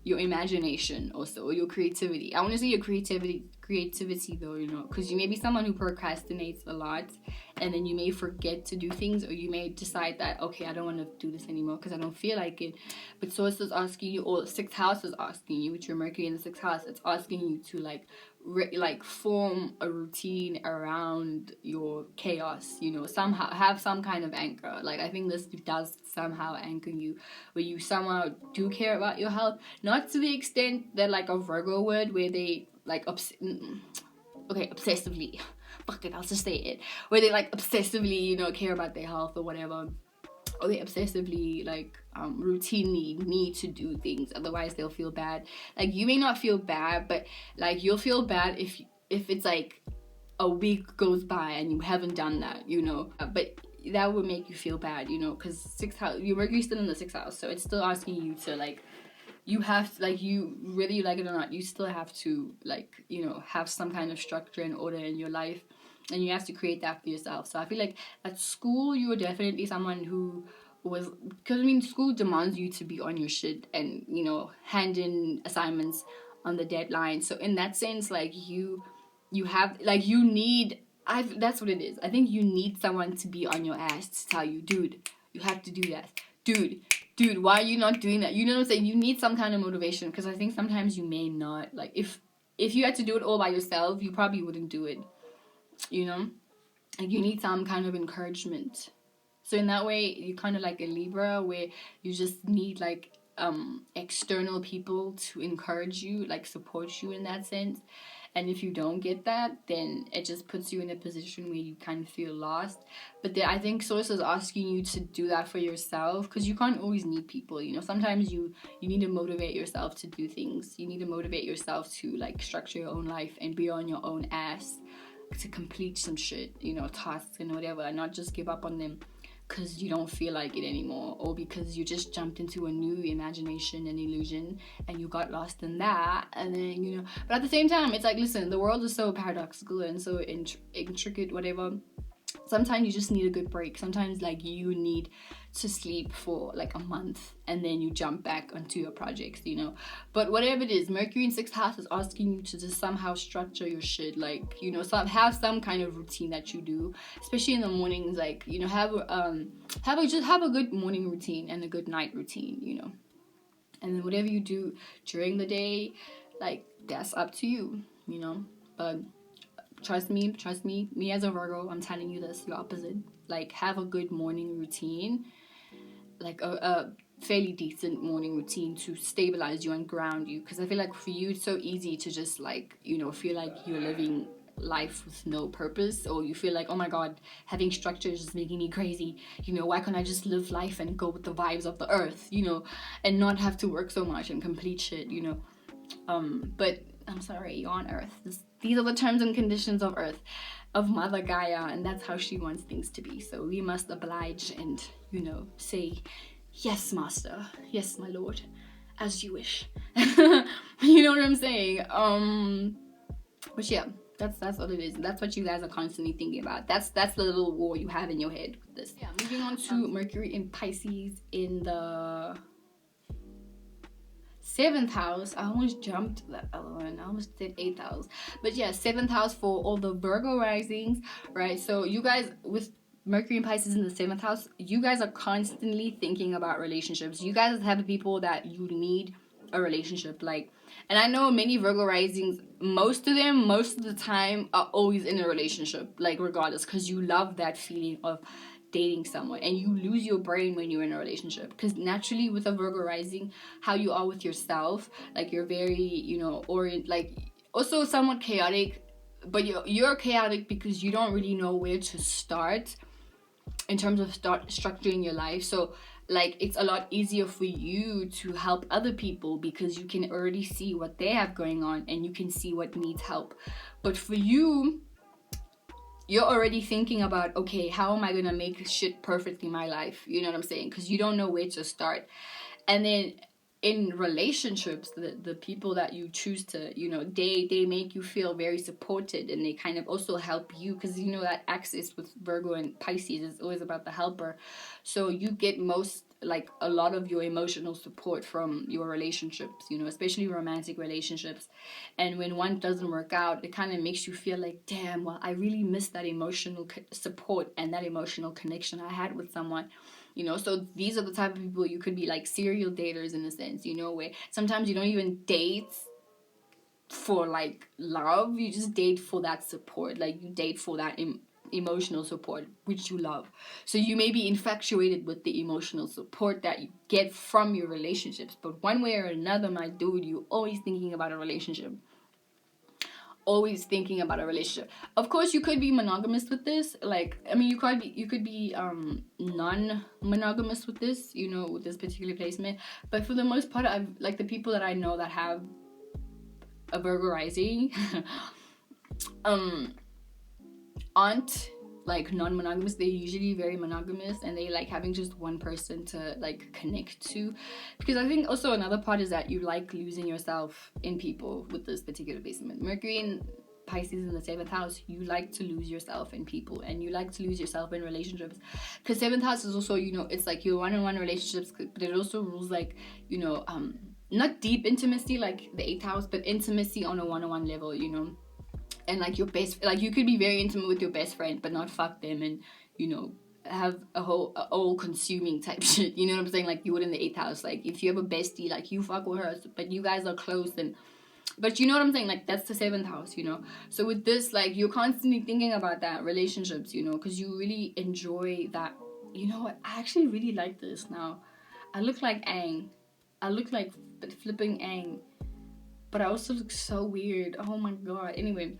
your imagination also, or your creativity. I want to say your creativity though, you know, because you may be someone who procrastinates a lot, and then you may forget to do things, or you may decide that, okay, I don't want to do this anymore because I don't feel like it. But source is asking you, or 6th house is asking you, with your Mercury in the 6th house, it's asking you to like form a routine around your chaos, you know, somehow have some kind of anchor. Like I think this does somehow anchor you, where you somehow do care about your health, not to the extent that like a Virgo would, where they like obsessively, fuck it, I'll just say it, where they like obsessively, you know, care about their health or whatever, or they obsessively like routinely need to do things, otherwise they'll feel bad. Like you may not feel bad, but like you'll feel bad if it's like a week goes by and you haven't done that, you know. But that would make you feel bad, you know, because 6th house, your Mercury's still in the 6th house, so it's still asking you to like, you have to, like, you, whether you like it or not, you still have to, like, you know, have some kind of structure and order in your life, and you have to create that for yourself. So I feel like at school, you were definitely someone who was, because I mean, school demands you to be on your shit and, you know, hand in assignments on the deadline. So in that sense, like, you you have, like, you need, that's what it is. I think you need someone to be on your ass to tell you, dude, you have to do that. Dude, why are you not doing that? You know what I'm saying? You need some kind of motivation, because I think sometimes you may not. Like, if you had to do it all by yourself, you probably wouldn't do it, you know? Like, you need some kind of encouragement. So in that way, you're kind of like a Libra, where you just need, like, external people to encourage you, like, support you in that sense. And if you don't get that, then it just puts you in a position where you kind of feel lost. But I think Source is asking you to do that for yourself, because you can't always need people, you know. Sometimes you need to motivate yourself to do things. You need to motivate yourself to, like, structure your own life and be on your own ass to complete some shit, you know, tasks and whatever, and not just give up on them because you don't feel like it anymore, or because you just jumped into a new imagination and illusion and you got lost in that. And then, you know, but at the same time, it's like, listen, the world is so paradoxical and so intricate, whatever. Sometimes you just need a good break. Sometimes, like, you need to sleep for like a month and then you jump back onto your projects, you know. But whatever it is, Mercury in 6th house is asking you to just somehow structure your shit, like, you know, have some kind of routine that you do, especially in the mornings. Like, you know, have a good morning routine and a good night routine, you know. And then whatever you do during the day, like, that's up to you, you know. But trust me, me as a Virgo, I'm telling you this, you're opposite. Like, have a good morning routine, like a fairly decent morning routine to stabilize you and ground you. Because I feel like for you, it's so easy to just, like, you know, feel like you're living life with no purpose, or you feel like, oh my god, having structure is just making me crazy, you know, why can't I just live life and go with the vibes of the earth, you know, and not have to work so much and complete shit, you know. But I'm sorry, you're on Earth. These are the terms and conditions of Earth, of Mother Gaia, and that's how she wants things to be. So we must oblige and, you know, say, yes, master, yes, my lord, as you wish. You know what I'm saying? But yeah, that's what it is. That's what you guys are constantly thinking about. That's the little war you have in your head with this. Yeah, moving on to Mercury in Pisces in the 7th house. I almost jumped that other one. I almost did 8th house. But yeah, 7th house for all the Virgo risings, right? So you guys, with Mercury and Pisces in the 7th house, you guys are constantly thinking about relationships. You guys have the people that you need a relationship, like, and I know many Virgo risings, most of them, most of the time, are always in a relationship, like, regardless, because you love that feeling of dating someone, and you lose your brain when you're in a relationship, because naturally with a Virgo rising, how you are with yourself, like, you're very, you know, like, also somewhat chaotic, but you're chaotic because you don't really know where to start in terms of structuring your life. So, like, it's a lot easier for you to help other people because you can already see what they have going on and you can see what needs help. But for you, you're already thinking about, okay, how am I gonna make shit perfect in my life? You know what I'm saying? Because you don't know where to start. And then in relationships, the people that you choose to, you know, they make you feel very supported, and they kind of also help you, because, you know, that axis with Virgo and Pisces is always about the helper. So you get a lot of your emotional support from your relationships, you know, especially romantic relationships. And when one doesn't work out, it kind of makes you feel like, damn, well, I really miss that emotional support and that emotional connection I had with someone. You know, so these are the type of people you could be like serial daters in a sense, you know, where sometimes you don't even date for like love, you just date for that support, like you date for that emotional support, which you love. So you may be infatuated with the emotional support that you get from your relationships, but one way or another, my dude, you're always thinking about a relationship. Always thinking about a relationship. Of course, you could be monogamous with this. Like, I mean, you could be non-monogamous with this, you know, with this particular placement. But for the most part, I've, like, the people that I know that have a Virgo rising aren't like non-monogamous. They're usually very monogamous, and they like having just one person to like connect to, because I think also another part is that you like losing yourself in people with this particular placement. Mercury in Pisces in the 7th house, you like to lose yourself in people, and you like to lose yourself in relationships, because 7th house is also, you know, it's like your one-on-one relationships, but it also rules like, you know, not deep intimacy like the 8th house, but intimacy on a one-on-one level, you know. and like your best, like you could be very intimate with your best friend but not fuck them, and you know, have a all consuming type shit, you know what I'm saying? Like you would in the 8th house. Like if you have a bestie, like you fuck with her but you guys are close, and but you know what I'm saying, like that's the 7th house, you know. So with this, like you're constantly thinking about that relationships, you know, because you really enjoy that. You know what, I actually really like this now. I look like Aang. I look like flipping Aang, but I also look so weird. Oh my god. Anyway,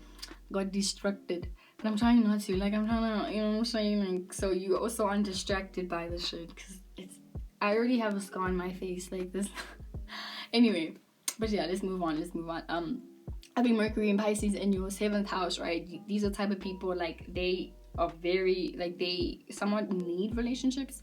got distracted. But I'm trying not to. Like, I'm trying to, you know what I'm saying? Like, so you also aren't distracted by this shit. Because I already have a scar on my face like this. Anyway, but yeah, let's move on. Having Mercury and Pisces in your 7th house, right? These are the type of people, like, they are very, like, they somewhat need relationships.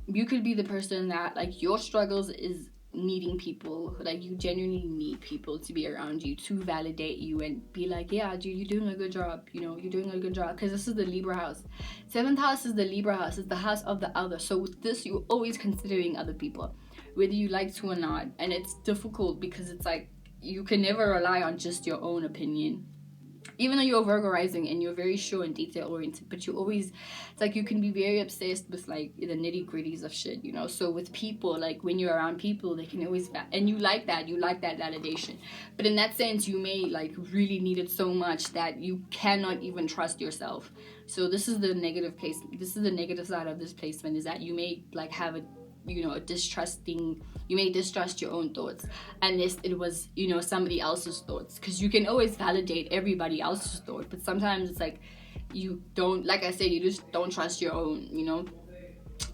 You could be the person that, like, your struggles is needing people. Like, you genuinely need people to be around you to validate you and be like, yeah, dude, you're doing a good job, you know, you're doing a good job. Because this is the Libra house. 7th house is the Libra house. It's the house of the other. So with this, you're always considering other people, whether you like to or not. And it's difficult because it's like you can never rely on just your own opinion. Even though you're Virgo rising and you're very sure and detail oriented, but you always, it's like you can be very obsessed with like the nitty gritties of shit, you know. So with people, like when you're around people, they can always, and you like that validation. But in that sense, you may like really need it so much that you cannot even trust yourself. So this is the negative case. This is the negative side of this placement, is that you may like have a, you know, you may distrust your own thoughts unless it was, you know, somebody else's thoughts, because you can always validate everybody else's thought, but sometimes it's like you don't, like I said, you just don't trust your own, you know.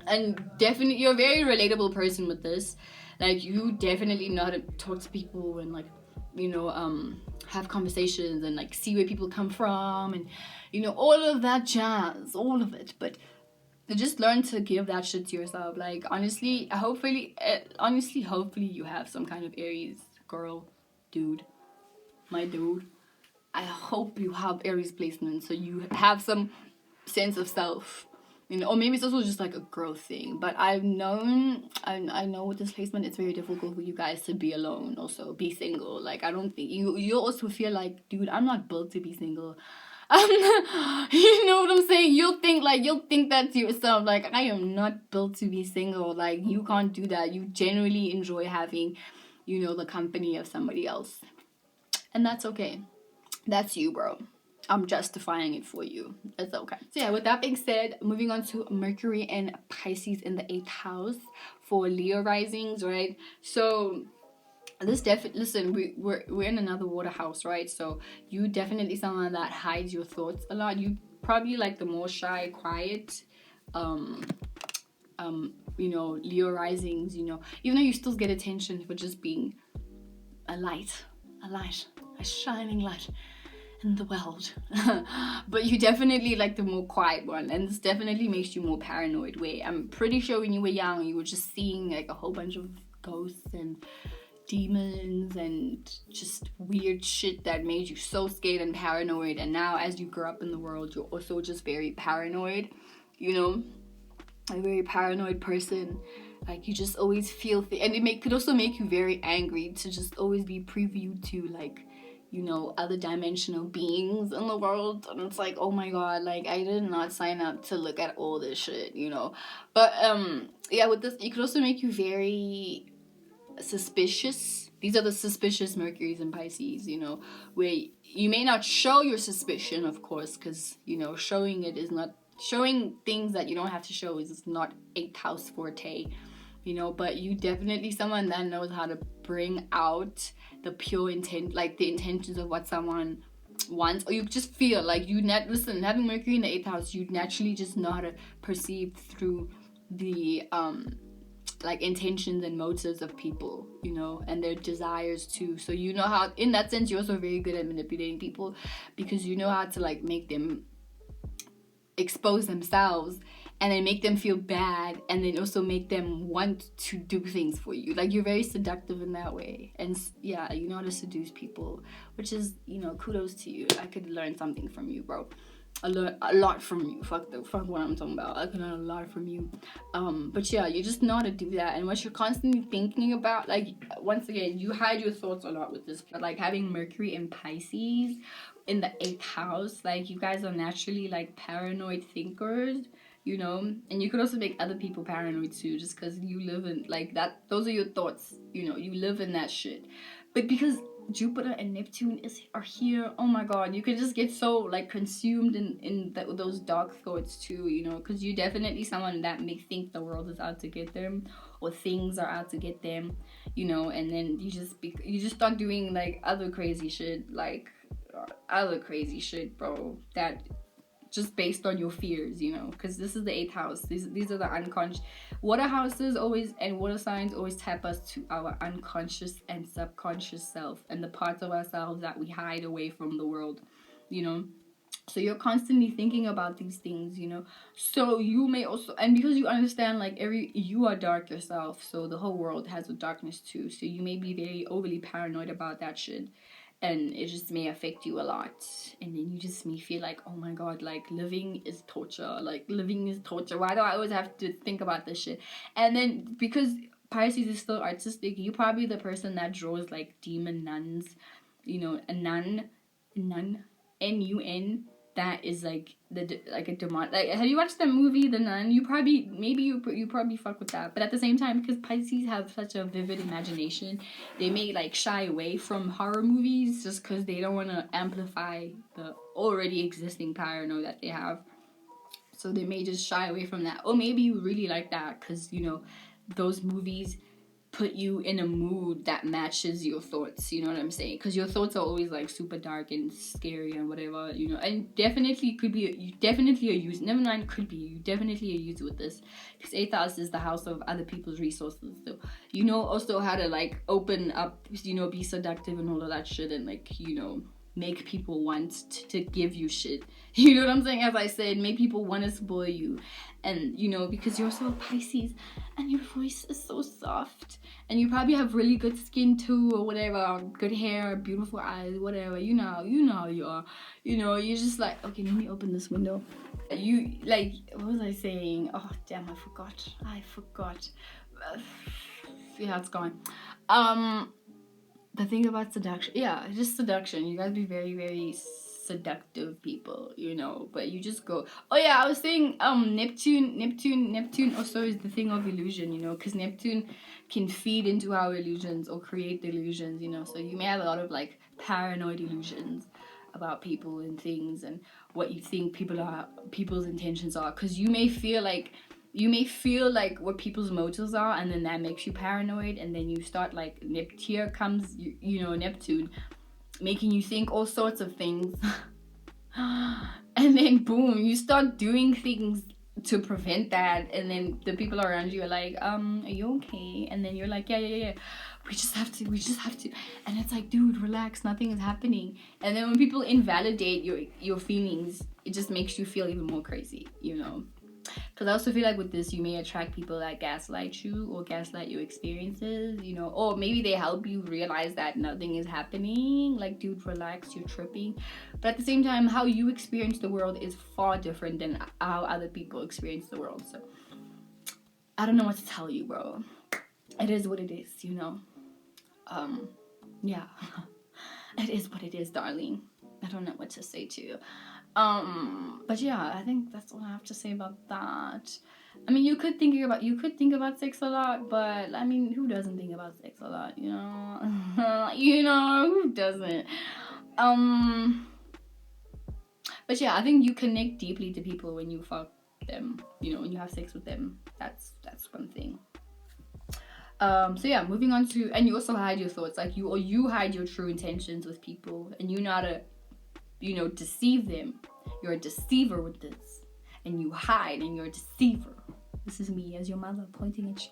And definitely you're a very relatable person with this. Like you definitely know how to talk to people and like, you know, have conversations and like see where people come from and, you know, all of that jazz, all of it. But just learn to give that shit to yourself. Like honestly, hopefully you have some kind of Aries girl, dude, my dude. I hope you have Aries placement so you have some sense of self, you know. Or maybe it's also just like a growth thing. But I know with this placement it's very difficult for you guys to be alone, also be single. Like I don't think you also feel like, dude, I'm not built to be single. You know what I'm saying? You'll think that to yourself, like, I am not built to be single. Like, you can't do that. You genuinely enjoy having, you know, the company of somebody else, and that's okay. That's you, bro. I'm justifying it for you. It's okay. So yeah, with that being said, moving on to Mercury and Pisces in the 8th house for Leo risings, right? So this listen, we're in another water house, right? So you definitely someone that hides your thoughts a lot. You probably like the more shy, quiet, you know, Leo risings, you know, even though you still get attention for just being a shining light in the world. But you definitely like the more quiet one, and this definitely makes you more paranoid. Where I'm pretty sure when you were young, you were just seeing like a whole bunch of ghosts and demons and just weird shit that made you so scared and paranoid. And now as you grow up in the world, you're also just very paranoid, you know, a very paranoid person. Like you just always feel and it could also make you very angry to just always be previewed to like, you know, other dimensional beings in the world. And it's like, oh my god, like I did not sign up to look at all this shit, you know. But yeah, with this, it could also make you very suspicious. These are the suspicious Mercuries and Pisces, you know, where you may not show your suspicion, of course, because, you know, showing things that you don't have to show is not 8th house forte, you know. But you definitely someone that knows how to bring out the pure intent, like the intentions of what someone wants. Or you just feel like listen, having Mercury in the 8th house, you naturally just know how to perceive through the like intentions and motives of people, you know, and their desires too. So you know how, in that sense, you're also very good at manipulating people, because you know how to like make them expose themselves and then make them feel bad, and then also make them want to do things for you. Like you're very seductive in that way. And yeah, you know how to seduce people, which is, you know, kudos to you. I could learn something from you, bro. I learned a lot from you. Fuck what I'm talking about. I can learn a lot from you. But yeah, you just know how to do that. And what you're constantly thinking about, like, once again, you hide your thoughts a lot with this. But like having Mercury in Pisces in the 8th house, like you guys are naturally like paranoid thinkers, you know, and you could also make other people paranoid too, just because you live in like that. Those are your thoughts, you know, you live in that shit. But because Jupiter and Neptune are here, oh my god, you could just get so like consumed in those dark thoughts too, you know, because you're definitely someone that may think the world is out to get them, or things are out to get them, you know, and then you just start doing like other crazy shit, bro, that just based on your fears, you know, because this is the 8th house. These are the unconscious. Water houses always, and water signs always tap us to our unconscious and subconscious self, and the parts of ourselves that we hide away from the world, you know. So you're constantly thinking about these things, you know. So you may also, and because you understand like you are dark yourself, so the whole world has a darkness too, so you may be very overly paranoid about that shit, and it just may affect you a lot, and then you just may feel like, oh my god, like living is torture, why do I always have to think about this shit? And then because Pisces is still artistic, you probably the person that draws like demon nuns, you know, a nun, Nun, that is like like a demon. Like, have you watched the movie The Nun? You probably fuck with that. But at the same time, because Pisces have such a vivid imagination, they may like shy away from horror movies just because they don't want to amplify the already existing paranoia that they have. So they may just shy away from that. Or maybe you really like that because, you know, those movies put you in a mood that matches your thoughts, you know what I'm saying? Because your thoughts are always like super dark and scary and whatever, you know. And definitely could be, you definitely are used, never mind could be, you definitely are used with this, because 8th house is the house of other people's resources, so you know also how to like open up, you know, be seductive and all of that shit, and like, you know, make people want to give you shit, you know what I'm saying? As I said, make people want to spoil you. And you know, because you're so Pisces and your voice is so soft, and you probably have really good skin too, or whatever, good hair, beautiful eyes, whatever, you know how you are, you know, you're just like, okay, let me open this window. You like, what was I saying? Oh damn, I forgot. Yeah, it's gone. The thing about seduction, yeah, just seduction. You guys be very, very seductive people, you know, but you just go. Oh yeah, I was saying Neptune also is the thing of illusion, you know, because Neptune can feed into our illusions or create illusions, you know. So you may have a lot of like paranoid illusions about people and things and what you think people's intentions are, because you may feel like what people's motives are, and then that makes you paranoid, and then you start like, here comes you know, Neptune, making you think all sorts of things. And then boom, you start doing things to prevent that, and then the people around you are like, are you okay? And then you're like, yeah, we just have to, and it's like, dude, relax, nothing is happening. And then when people invalidate your feelings, it just makes you feel even more crazy, you know. Because I also feel like with this, you may attract people that gaslight you or gaslight your experiences, you know, or maybe they help you realize that nothing is happening. Like, dude, relax, you're tripping. But at the same time, how you experience the world is far different than how other people experience the world. So I don't know what to tell you, bro. It is what it is, you know. Yeah. It is what it is, darling. I don't know what to say to you. But yeah, I think that's all I have to say about that. I mean, you could think about sex a lot, but I mean, who doesn't think about sex a lot, you know? You know, who doesn't? But yeah, I think you connect deeply to people when you fuck them, you know, when you have sex with them. That's one thing. So yeah, moving on to, and you also hide your thoughts, like you hide your true intentions with people, and you know how to, you know, deceive them. You're a deceiver with this, and you hide, and you're a deceiver. This is me as your mother pointing at you.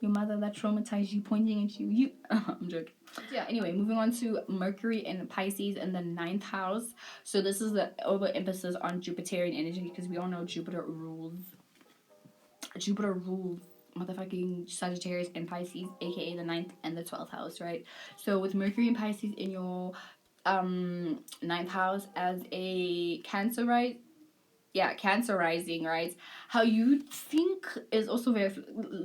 Your mother that traumatized you pointing at you. I'm joking. Yeah, anyway, moving on to Mercury and Pisces in the 9th house. So this is the overemphasis on Jupiterian energy, because we all know Jupiter rules motherfucking Sagittarius and Pisces, aka the 9th and the 12th house, right? So with Mercury and Pisces in your 9th house as a Cancer, right? Cancer rising, right? How you think is also very,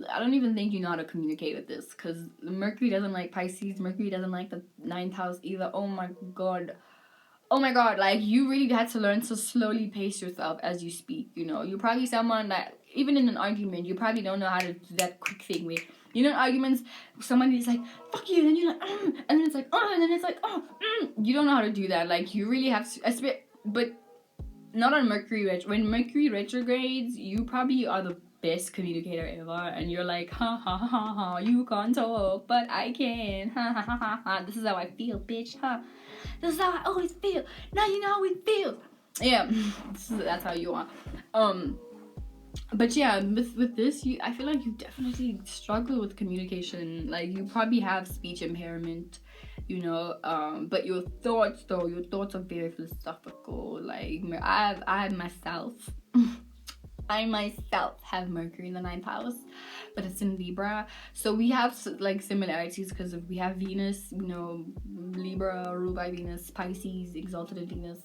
I don't even think you know how to communicate with this, because Mercury doesn't like Pisces. Mercury doesn't like the 9th house either. Oh my god, like you really had to learn to slowly pace yourself as you speak. You know, you're probably someone that even in an argument you probably don't know how to do that quick thing where, you know, in arguments somebody is like fuck you, and then you're like and then it's like oh, and then it's like oh, you don't know how to do that. Like you really have to, but not on Mercury when Mercury retrogrades, you probably are the best communicator ever, and you're like ha ha ha ha, ha, you can't talk but I can, ha ha ha ha ha, this is how I feel, bitch, huh? This is how I always feel. Now you know how it feels. Yeah, that's how you are. But yeah, with this, I feel like you definitely struggle with communication. Like you probably have speech impairment, you know. But your thoughts are very philosophical. Like I myself. I myself have Mercury in the 9th house, but it's in Libra. So we have like similarities because we have Venus, you know, Libra, ruled by Venus, Pisces, exalted in Venus,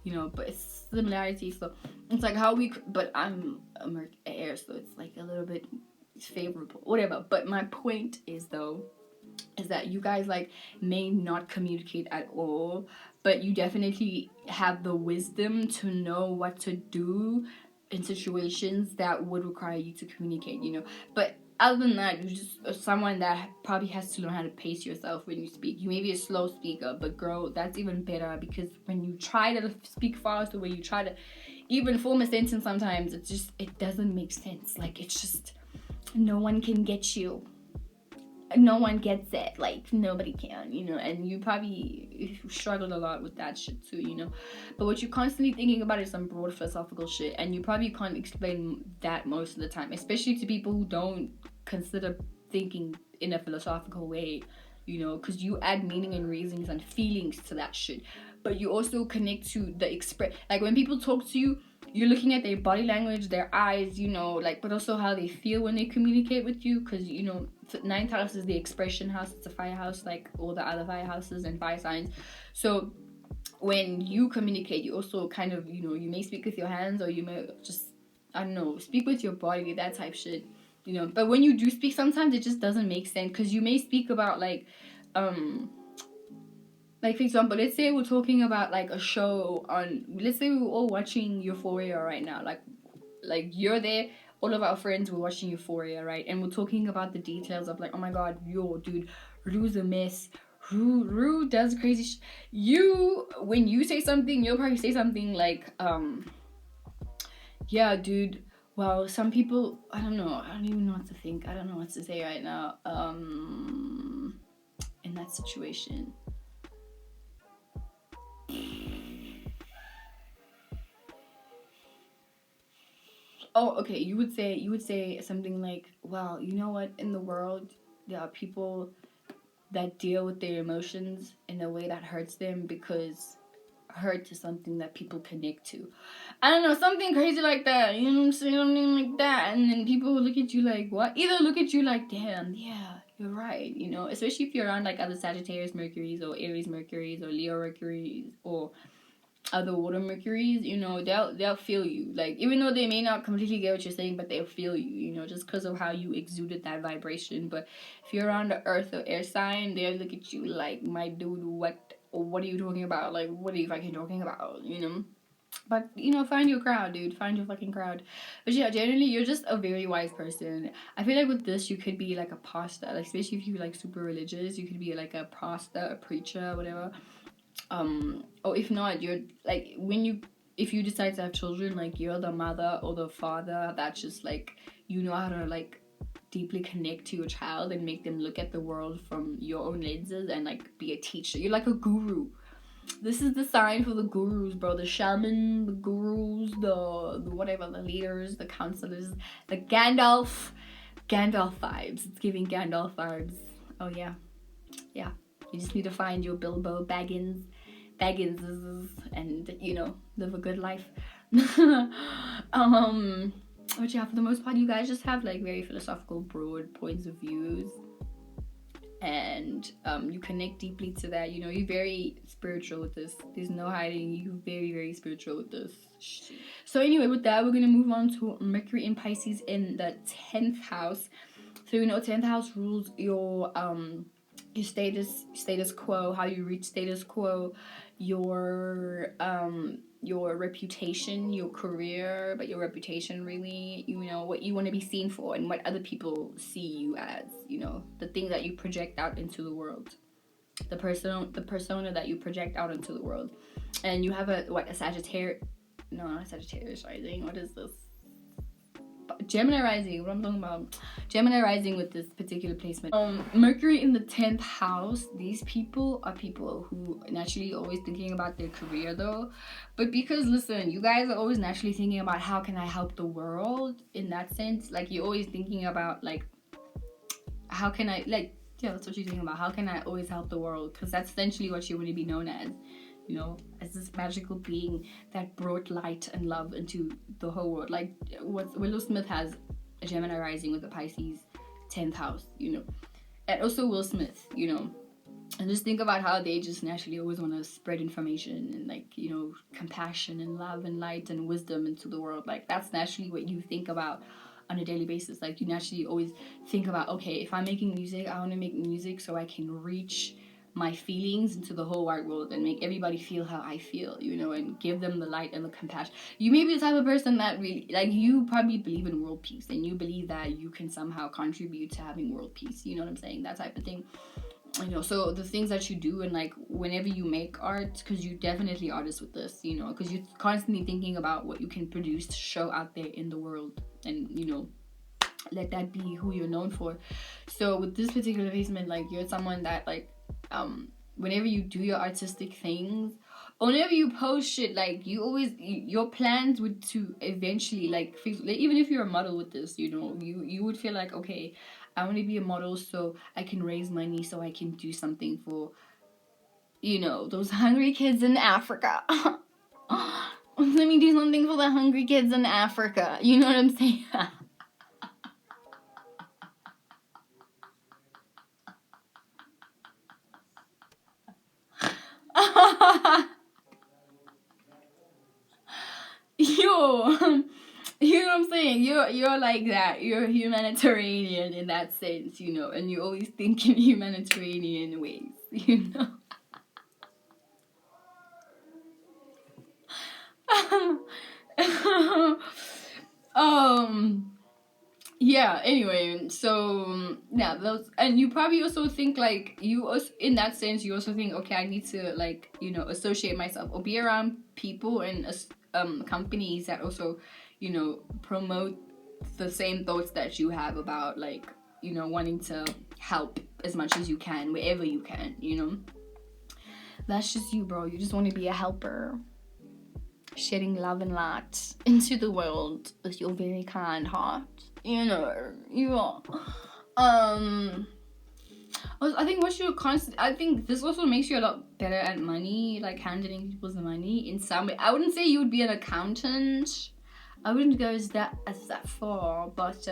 you know, but it's similarities. So it's like how but I'm a air, so it's like a little bit favorable, whatever. But my point is that you guys like may not communicate at all, but you definitely have the wisdom to know what to do in situations that would require you to communicate, you know. But other than that, you're just someone that probably has to learn how to pace yourself when you speak. You may be a slow speaker, but girl, that's even better, because when you try to speak fast, or when you try to even form a sentence, sometimes it doesn't make sense. Like it's just no one can get you. No one gets it, like nobody can, you know. And you probably struggled a lot with that shit too, you know. But what you're constantly thinking about is some broad philosophical shit, and you probably can't explain that most of the time, especially to people who don't consider thinking in a philosophical way, you know, because you add meaning and reasons and feelings to that shit. But you also connect to the like when people talk to you, you're looking at their body language, their eyes, you know, like, but also how they feel when they communicate with you, because, you know, 9th house is the expression house. It's a fire house, like all the other fire houses and fire signs. So when you communicate, you also kind of, you know, you may speak with your hands, or you may just, I don't know, speak with your body, that type shit, you know. But when you do speak, sometimes it just doesn't make sense, because you may speak about like for example, let's say we're talking about like a show on, let's say we're all watching Euphoria right now, like you're there, all of our friends were watching Euphoria, right? And we're talking about the details of like, oh my god, yo, dude, Ru's a mess. Ru does crazy when you say something, you'll probably say something like, yeah, dude, well, some people, I don't know, I don't even know what to think. I don't know what to say right now, in that situation. Oh, okay. You would say something like, "Well, you know what? In the world, there are people that deal with their emotions in a way that hurts them, because hurt is something that people connect to." I don't know, something crazy like that. You know what I'm saying? Something like that, and then people look at you like, "What?" Either look at you like, "Damn, yeah, you're right." You know, especially if you're around like other Sagittarius Mercuries, or Aries Mercuries, or Leo Mercuries, or other water Mercuries, you know, they'll feel you. Like, even though they may not completely get what you're saying, but they'll feel you, you know, just because of how you exuded that vibration. But if you're around the earth or air sign, they'll look at you like, my dude, what are you talking about? Like, what are you fucking talking about, you know? But, you know, find your crowd, dude. Find your fucking crowd. But yeah, generally, you're just a very wise person. I feel like with this, you could be like a pastor. Like, especially if you're like super religious, you could be like a pastor, a preacher, whatever. Or if not, you're like, if you decide to have children, like you're the mother or the father that's just like, you know how to like deeply connect to your child and make them look at the world from your own lenses, and like be a teacher. You're like a guru. This is the sign for the gurus, bro. The shaman, the gurus, the whatever, the leaders, the counselors, the Gandalf vibes. It's giving Gandalf vibes. Oh yeah. You just need to find your Bilbo Baggins, and, you know, live a good life. But yeah, for the most part, you guys just have like very philosophical, broad points of views, and you connect deeply to that. You know, you're very spiritual with this. There's no hiding. You're very, very spiritual with this. So anyway, with that, we're gonna move on to Mercury in Pisces in the 10th house. So you know, 10th house rules your status quo, how you reach status quo, your reputation, your career, but your reputation really, you know, what you want to be seen for and what other people see you as, you know, the thing that you project out into the world, the persona that you project out into the world. And you have a Sagittarius, no, not Sagittarius rising, what is this? Gemini rising, what I'm talking about. Gemini rising with this particular placement. Mercury in the 10th house. These people are people who naturally always thinking about their career though. But because listen, you guys are always naturally thinking about how can I help the world in that sense. Like you're always thinking about like how can I like, yeah, that's what you're thinking about. How can I always help the world? Because that's essentially what you want to be known as. You know, as this magical being that brought light and love into the whole world. Like what Willow Smith has a Gemini rising with a Pisces 10th house, you know. And also Will Smith, you know. And just think about how they just naturally always want to spread information and like, you know, compassion and love and light and wisdom into the world. Like that's naturally what you think about on a daily basis. Like you naturally always think about, okay, if I'm making music, I want to make music so I can reach my feelings into the whole wide world and make everybody feel how I feel, you know, and give them the light and the compassion. You may be the type of person that really, like, you probably believe in world peace and you believe that you can somehow contribute to having world peace, you know what I'm saying, that type of thing, you know. So the things that you do and like whenever you make art, because you definitely artists with this, you know, because you're constantly thinking about what you can produce to show out there in the world and, you know, let that be who you're known for. So with this particular placement, like you're someone that like whenever you do your artistic things, whenever you post shit, like you always, your plans would to eventually like even if you're a model with this, you know, you would feel like, okay, I want to be a model so I can raise money so I can do something for, you know, those hungry kids in Africa. Let me do something for the hungry kids in Africa, you know what I'm saying? Yo, you know what I'm saying? You're like that. You're humanitarian in that sense, you know, and you always think in humanitarian ways, you know. Yeah, anyway, so yeah, those, and you probably also think like, you also, in that sense, you also think, okay, I need to like, you know, associate myself or be around people and companies that also, you know, promote the same thoughts that you have about like, you know, wanting to help as much as you can wherever you can, you know. That's just you, bro. You just want to be a helper, shedding love and light into the world with your very kind heart, you know. You are I think what you're constant, I think this also makes you a lot better at money, like handling people's money in some way. I wouldn't say you would be an accountant, I wouldn't go as that far, but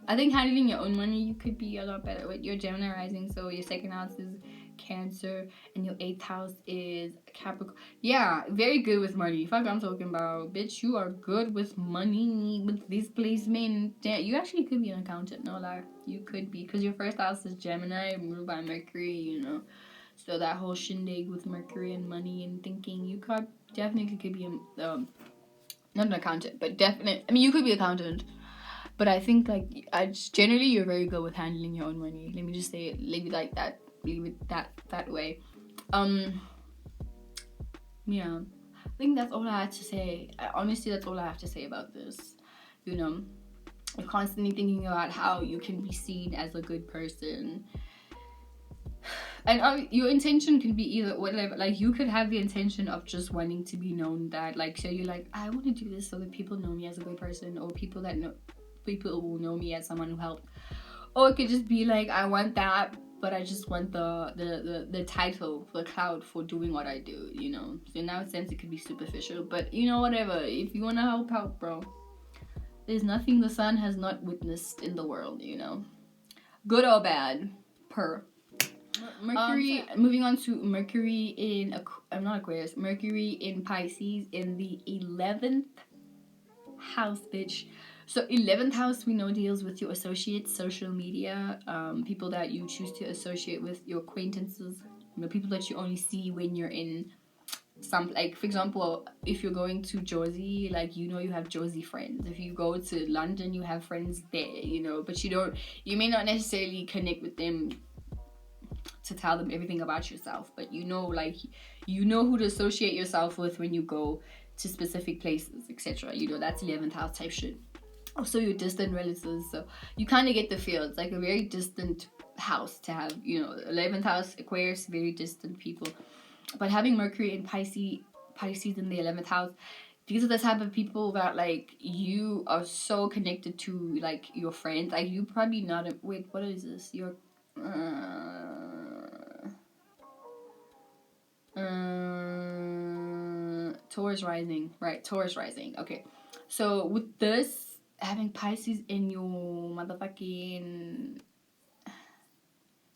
I think handling your own money you could be a lot better with your Gemini rising. So your second house is Cancer and your 8th house is Capricorn. Yeah, very good with money. Fuck, I'm talking about, bitch, you are good with money with this placement. Yeah, you actually could be an accountant, no lie. You could be, because your first house is Gemini, ruled by Mercury, you know. So that whole shindig with Mercury and money and thinking, you could definitely could be a not an accountant, but definitely, I mean, you could be an accountant. But I think like generally you're very good with handling your own money. Let me just say it, leave it like that. Leave it that way. Yeah, I think that's all I had to say. Honestly, that's all I have to say about this. You know, you're constantly thinking about how you can be seen as a good person, and your intention can be either whatever. Like you could have the intention of just wanting to be known that, like, so you're like, I want to do this so that people know me as a good person, or people will know me as someone who helped. Or it could just be like, I want that, but I just want the title, the clout for doing what I do, you know. So in that sense, it could be superficial, but you know, whatever. If you want to help, bro. There's nothing the sun has not witnessed in the world, you know. Good or bad, per. Mercury, moving on to Mercury in, I'm not Aquarius, Mercury in Pisces in the 11th house, bitch. So 11th house, we know, deals with your associates, social media, people that you choose to associate with, your acquaintances, you know, people that you only see when you're in some, like, for example, if you're going to Jersey, like, you know, you have Jersey friends. If you go to London, you have friends there, you know, but you may not necessarily connect with them to tell them everything about yourself, but you know, like, you know who to associate yourself with when you go to specific places, etc. You know, that's 11th house type shit. Also, your distant relatives, so you kind of get the feel. It's like a very distant house to have, you know, 11th house, Aquarius, very distant people. But having Mercury in Pisces in the 11th house, these are the type of people that, like, you are so connected to, like, your friends. Like, you probably not, wait, what is this? Your, Taurus rising, right? Taurus rising. Okay, so with this, having Pisces in your motherfucking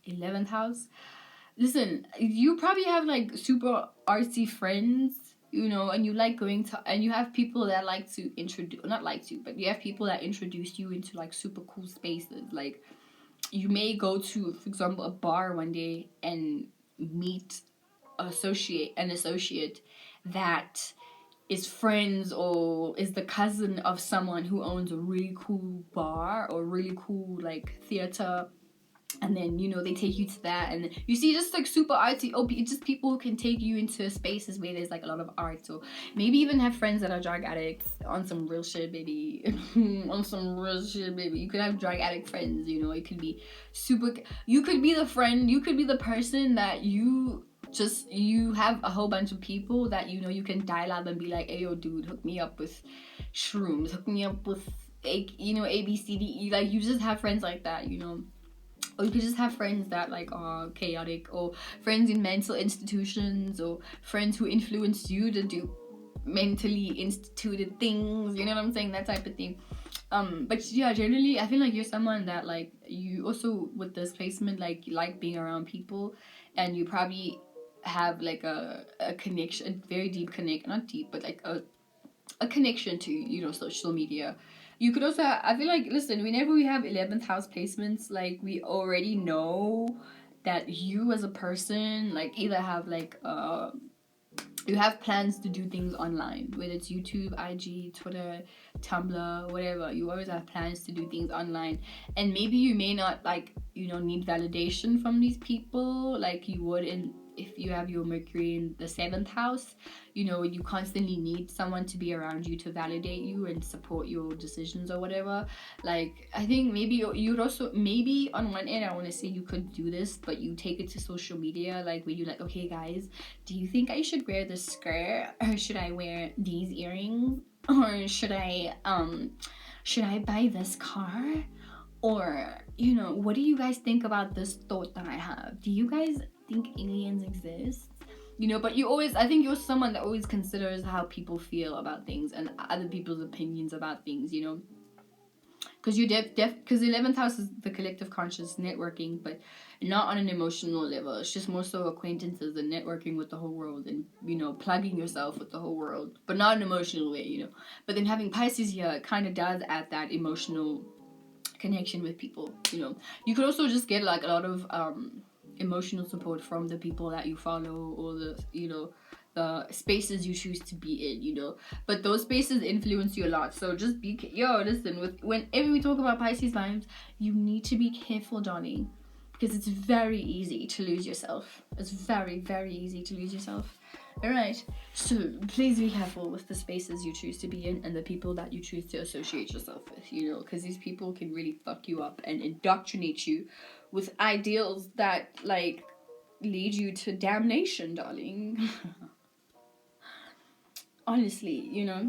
11th house, listen, you probably have, like, super artsy friends, you know, and you like going to, and you have people that like to introduce, not like to, but you have people that introduce you into, like, super cool spaces. Like, you may go to, for example, a bar one day and meet an associate that is friends or is the cousin of someone who owns a really cool bar or really cool, like, theater, and then, you know, they take you to that, and you see just, like, super artsy, just people who can take you into spaces where there's, like, a lot of art. So maybe even have friends that are drug addicts, on some real shit, baby. On some real shit, baby. You could have drug addict friends, you know. It could be you could be the friend, you could be the person that you have a whole bunch of people that, you know, you can dial up and be like, hey, yo, dude, hook me up with shrooms, hook me up with, you know, A, B, C, D, E. Like, you just have friends like that, you know. Or you could just have friends that, like, are chaotic, or friends in mental institutions, or friends who influence you to do mentally instituted things, you know what I'm saying, that type of thing. But yeah, generally, I feel like you're someone that, like, you also, with this placement, like, you like being around people, and you probably have, like, a connection, a very deep not deep, but, like, a connection to, you know, social media. You could also, I feel like, listen, whenever we have 11th house placements, like, we already know that you as a person, like, either have, like, you have plans to do things online, whether it's YouTube, IG, Twitter, Tumblr, whatever. You always have plans to do things online, and maybe you may not, like, you know, need validation from these people like you would if you have your Mercury in the 7th house. You know, you constantly need someone to be around you to validate you and support your decisions or whatever. Like, I think maybe you'd also, maybe on one end, I want to say you could do this, but you take it to social media, like, where you're like, okay, guys, do you think I should wear this skirt, or should I wear these earrings, or should I buy this car, or, you know, what do you guys think about this thought that I have? Do you guys think aliens exist? You know, but I think you're someone that always considers how people feel about things and other people's opinions about things, you know, because because the 11th house is the collective conscious networking, but not on an emotional level. It's just more so acquaintances and networking with the whole world, and, you know, plugging yourself with the whole world, but not in an emotional way, you know. But then having Pisces here, it kind of does add that emotional connection with people, you know. You could also just get, like, a lot of emotional support from the people that you follow, or the, you know, the spaces you choose to be in, you know. But those spaces influence you a lot, so just listen, whenever we talk about Pisces vibes, you need to be careful, darling, because it's very easy to lose yourself. It's very, very easy to lose yourself. Alright, so please be careful with the spaces you choose to be in and the people that you choose to associate yourself with, you know, because these people can really fuck you up and indoctrinate you with ideals that, like, lead you to damnation, darling. Honestly, you know.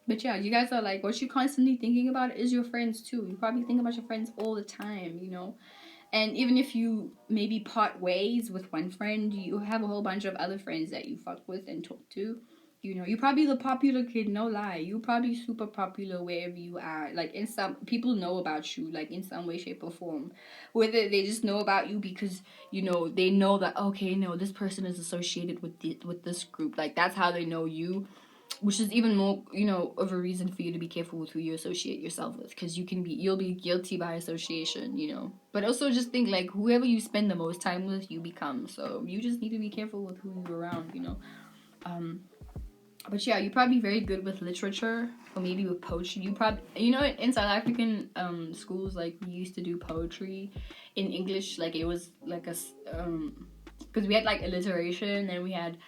But yeah, you guys are, like, what you're constantly thinking about is your friends too. You probably think about your friends all the time, you know. And even if you maybe part ways with one friend, you have a whole bunch of other friends that you fuck with and talk to. You know, you're probably the popular kid, no lie. You're probably super popular wherever you are. Like, in some people know about you, like, in some way, shape, or form. Whether they just know about you because, you know, they know that, okay, no, this person is associated with this group. Like, that's how they know you, which is even more, you know, of a reason for you to be careful with who you associate yourself with, because you'll be guilty by association, you know. But also just think, like, whoever you spend the most time with, you become. So you just need to be careful with who you're around, you know. But yeah, you're probably very good with literature, or maybe with poetry. You probably, you know, in South African schools, like, we used to do poetry in English. Like, it was like because we had like alliteration, and we had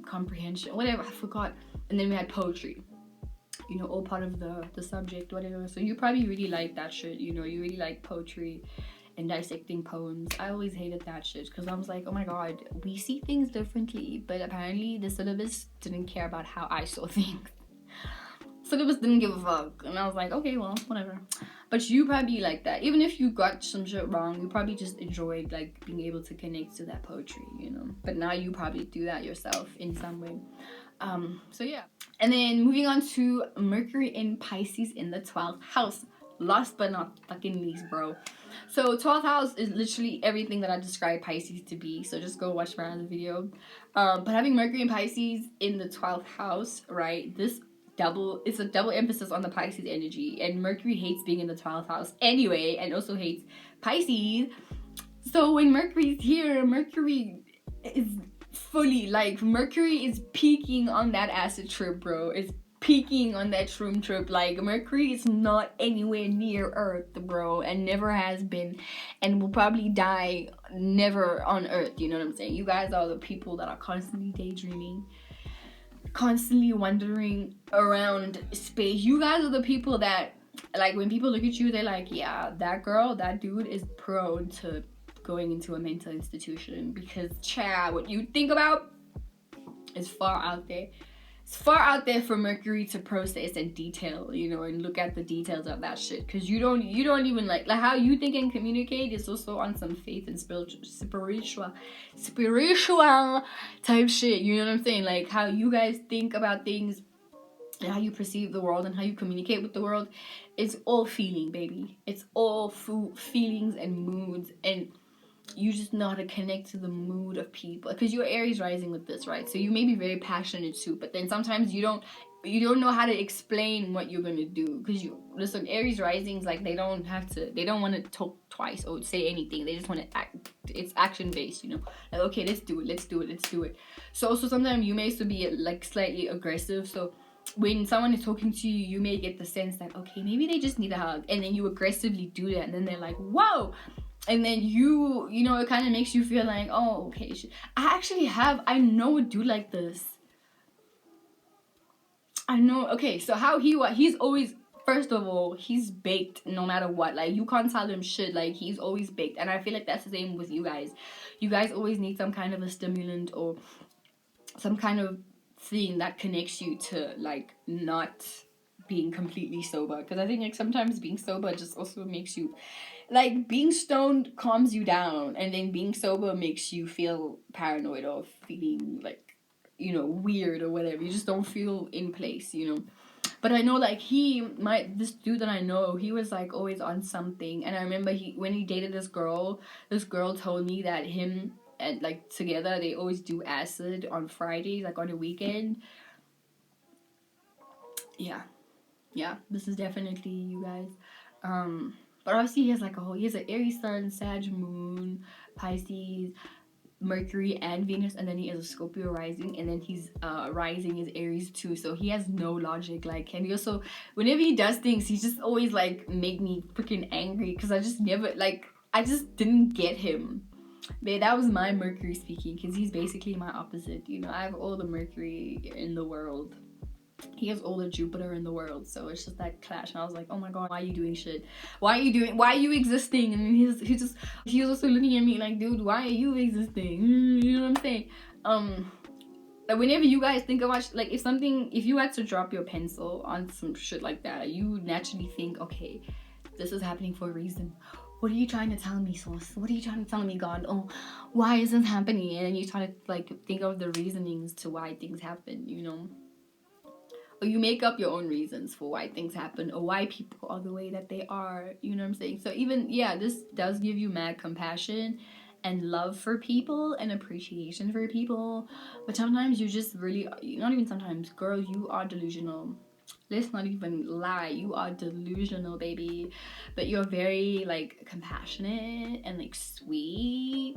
comprehension, whatever, I forgot, and then we had poetry. You know, all part of the subject, whatever. So you probably really like that shit. You know, you really like poetry and dissecting poems. I always hated that shit because I was like, oh my god, we see things differently, but apparently the syllabus didn't care about how I saw things. Syllabus didn't give a fuck, and I was like, okay, well, whatever. But you probably like that. Even if you got some shit wrong, you probably just enjoyed like being able to connect to that poetry, you know. But now you probably do that yourself in some way. So yeah. And then moving on to Mercury in Pisces in the 12th house. Last but not fucking least, bro. So 12th house is literally everything that I described Pisces to be. So just go watch my other video. But having Mercury and Pisces in the 12th house, right? It's a double emphasis on the Pisces energy. And Mercury hates being in the 12th house anyway, and also hates Pisces. So when Mercury's here, Mercury is fully, like, Mercury is peaking on that acid trip, bro. It's peaking on that shroom trip. Like, Mercury is not anywhere near Earth, bro, and never has been, and will probably die never on Earth. You know what I'm saying? You guys are the people that are constantly daydreaming, constantly wandering around space. You guys are the people that, like, when people look at you, they're like, yeah, that girl, that dude is prone to going into a mental institution, because what you think about is far out there. It's far out there for Mercury to process and detail, you know, and look at the details of that shit. Because you don't even like how you think and communicate is also on some faith and spiritual type shit. You know what I'm saying? Like, how you guys think about things and how you perceive the world and how you communicate with the world, it's all feeling, baby. It's all feelings and moods, and you just know how to connect to the mood of people, because you're Aries rising with this, right? So you may be very passionate too, but then sometimes you don't know how to explain what you're gonna do, because listen, Aries risings, like, they don't want to talk twice or say anything. They just want to act. It's action based, you know, like, okay, let's do it. So also sometimes you may also be like slightly aggressive. So when someone is talking to you, you may get the sense that, okay, maybe they just need a hug, and then you aggressively do that, and then they're like, whoa. And then you know, it kind of makes you feel like, oh, okay, I know a dude like this. I know, okay, so how he's always, first of all, he's baked no matter what. Like, you can't tell him shit. Like, he's always baked. And I feel like that's the same with you guys. You guys always need some kind of a stimulant or some kind of thing that connects you to, like, not being completely sober. Because I think, like, sometimes being sober just also makes you, like, being stoned calms you down, and then being sober makes you feel paranoid or feeling like, you know, weird or whatever. You just don't feel in place, you know. But I know, like, this dude that I know, he was, like, always on something. And I remember when he dated this girl told me that him and, like, together, they always do acid on Fridays, like, on a weekend. Yeah, this is definitely you guys. But obviously he has an Aries sun, Sag moon, Pisces, Mercury, and Venus, and then he has a Scorpio rising, and then his rising is Aries too. So he has no logic. Like, and he also, whenever he does things, he just always, like, make me freaking angry, because I just didn't get him. But that was my Mercury speaking, because he's basically my opposite. You know, I have all the Mercury in the world. He has all the Jupiter in the world, so it's just that clash. And I was like, oh my god, why are you doing shit? Why are you existing? And he was also looking at me like, dude, why are you existing? You know what I'm saying? Like, whenever you guys think about, like, if you had to drop your pencil on some shit like that, you naturally think, okay, this is happening for a reason. what are you trying to tell me, Sauce? What are you trying to tell me, God? Oh, why is this happening? And then you try to like think of the reasonings to why things happen, you know? Or you make up your own reasons for why things happen or why people are the way that they are, you know what I'm saying? So even, yeah, this does give you mad compassion and love for people and appreciation for people. But sometimes you just really, not even sometimes, girl, you are delusional. Let's not even lie, you are delusional, baby. But you're very like compassionate and like sweet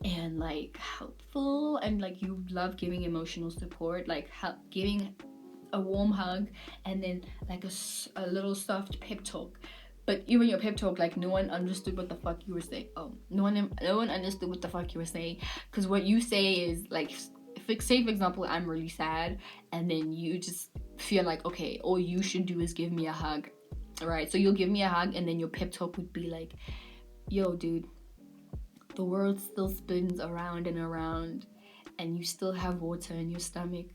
and like helpful, and like you love giving emotional support, like giving a warm hug and then like a little soft pep talk. But even your pep talk, like no one understood what the fuck you were saying. No one understood what the fuck you were saying, because what you say is like, say for example I'm really sad, and then you just feel like, okay, all you should do is give me a hug, right? So you'll give me a hug, and then your pep talk would be like, yo dude, the world still spins around and around, and you still have water in your stomach.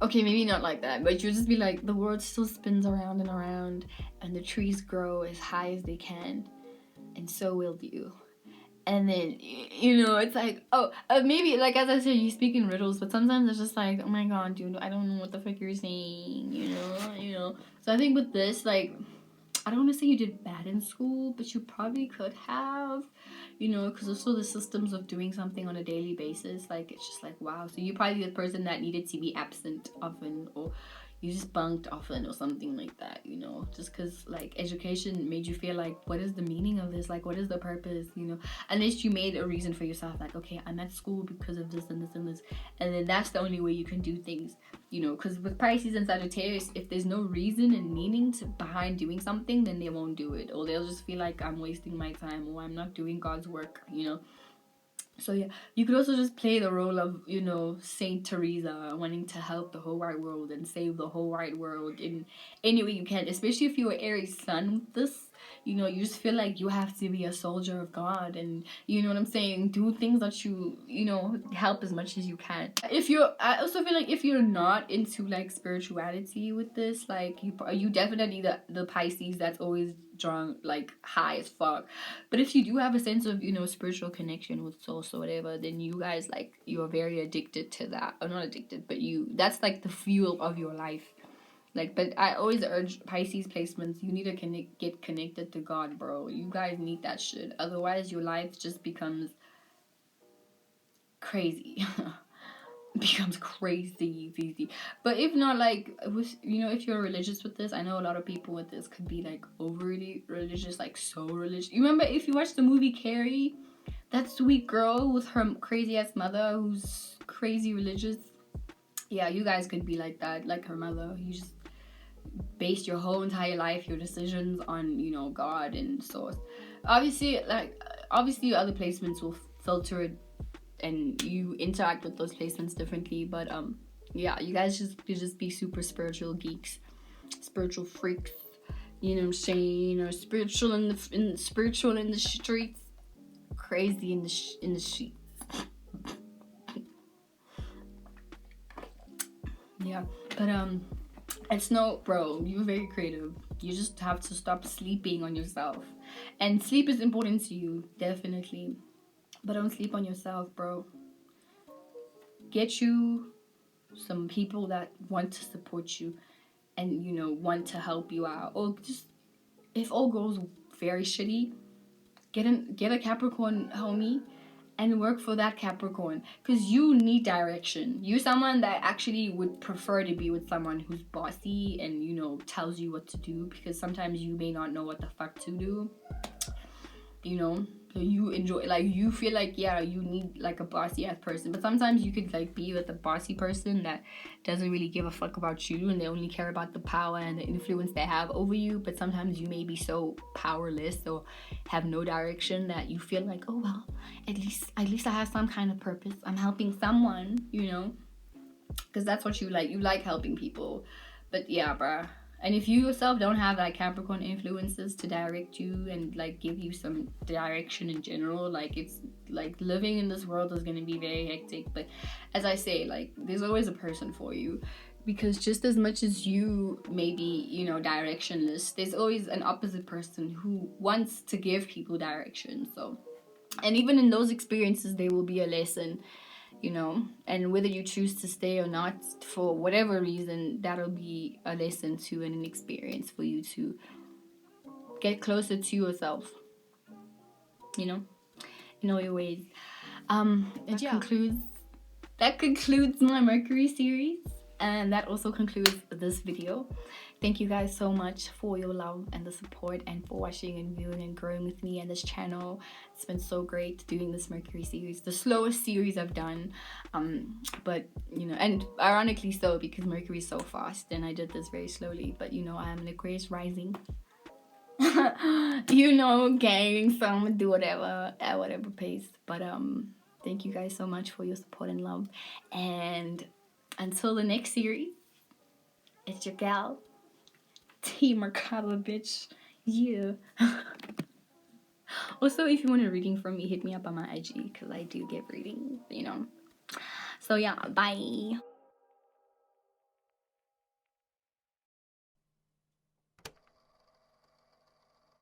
Okay, maybe not like that, but you'll just be like, the world still spins around and around, and the trees grow as high as they can, and so will you. And then, you know, it's like, maybe, like, as I said, you speak in riddles, but sometimes it's just like, oh my god, dude, I don't know what the fuck you're saying, you know? So I think with this, like, I don't want to say you did bad in school, but you probably could have, you know, because also the systems of doing something on a daily basis, like, it's just like, wow. So you're probably the person that needed to be absent often, or you just bunked often or something like that, you know, just because like education made you feel like, what is the meaning of this? Like, what is the purpose, you know? Unless you made a reason for yourself, like, okay, I'm at school because of this and this and this, and then that's the only way you can do things, you know, because with Pisces and Sagittarius, if there's no reason and meaning behind doing something, then they won't do it, or they'll just feel like I'm wasting my time, or I'm not doing God's work, you know. So yeah, you could also just play the role of, you know, Saint Teresa, wanting to help the whole wide world and save the whole wide world in any way you can. Especially if you're Aries sun with this, you know, you just feel like you have to be a soldier of God, and you know what I'm saying, do things that you know, help as much as you can. I also feel like if you're not into like spirituality with this, like you definitely the Pisces that's always drunk, like high as fuck. But if you do have a sense of, you know, spiritual connection with source or whatever, then you guys, like, you're very addicted to that, or not addicted, but that's like the fuel of your life. Like, but I always urge Pisces placements, you need to get connected to God, bro. You guys need that shit, otherwise your life just becomes crazy. Becomes crazy. But if not, like, with, you know, if you're religious with this, I know a lot of people with this could be like overly religious, like so religious. You remember, if you watch the movie Carrie, that sweet girl with her crazy ass mother who's crazy religious? Yeah, you guys could be like that, like her mother. You just base your whole entire life, your decisions on, you know, God and source. Obviously your other placements will filter it, and you interact with those placements differently, but yeah, you guys just be super spiritual geeks, spiritual freaks, you know what I'm saying, or spiritual in the streets, crazy in the sheets. Yeah, but it's no, bro, you're very creative. You just have to stop sleeping on yourself, and sleep is important to you, definitely. But don't sleep on yourself, bro. Get you some people that want to support you and, you know, want to help you out. Or just, if all goes very shitty, get a Capricorn homie and work for that Capricorn, because you need direction. You're someone that actually would prefer to be with someone who's bossy and, you know, tells you what to do, because sometimes you may not know what the fuck to do, you know. So you enjoy, like, you feel like, yeah, you need like a bossy ass person, but sometimes you could like be with a bossy person that doesn't really give a fuck about you, and they only care about the power and the influence they have over you. But sometimes you may be so powerless or have no direction that you feel like, oh well, at least I have some kind of purpose, I'm helping someone, you know, because that's what you like helping people. But yeah, bruh, And if you yourself don't have like Capricorn influences to direct you and like give you some direction in general, like it's like living in this world is going to be very hectic. But as I say, like there's always a person for you, because just as much as you may be, you know, directionless, there's always an opposite person who wants to give people direction. So, and even in those experiences, there will be a lesson, you know, and whether you choose to stay or not, for whatever reason, that'll be a lesson too and an experience for you to get closer to yourself, you know, in all your ways. That concludes my Mercury series, and that also concludes this video. Thank you guys so much for your love and the support, and for watching and viewing and growing with me and this channel. It's been so great doing this Mercury series, the slowest series I've done, but you know, and ironically so, because Mercury is so fast and I did this very slowly. But you know, I am an Aquarius rising. You know, gang, so I'm gonna do whatever at whatever pace. But thank you guys so much for your support and love, and until the next series, it's your gal T Mercado, bitch. Yeah. Also, if you want a reading from me, hit me up on my IG, because I do give readings, you know. So yeah, bye.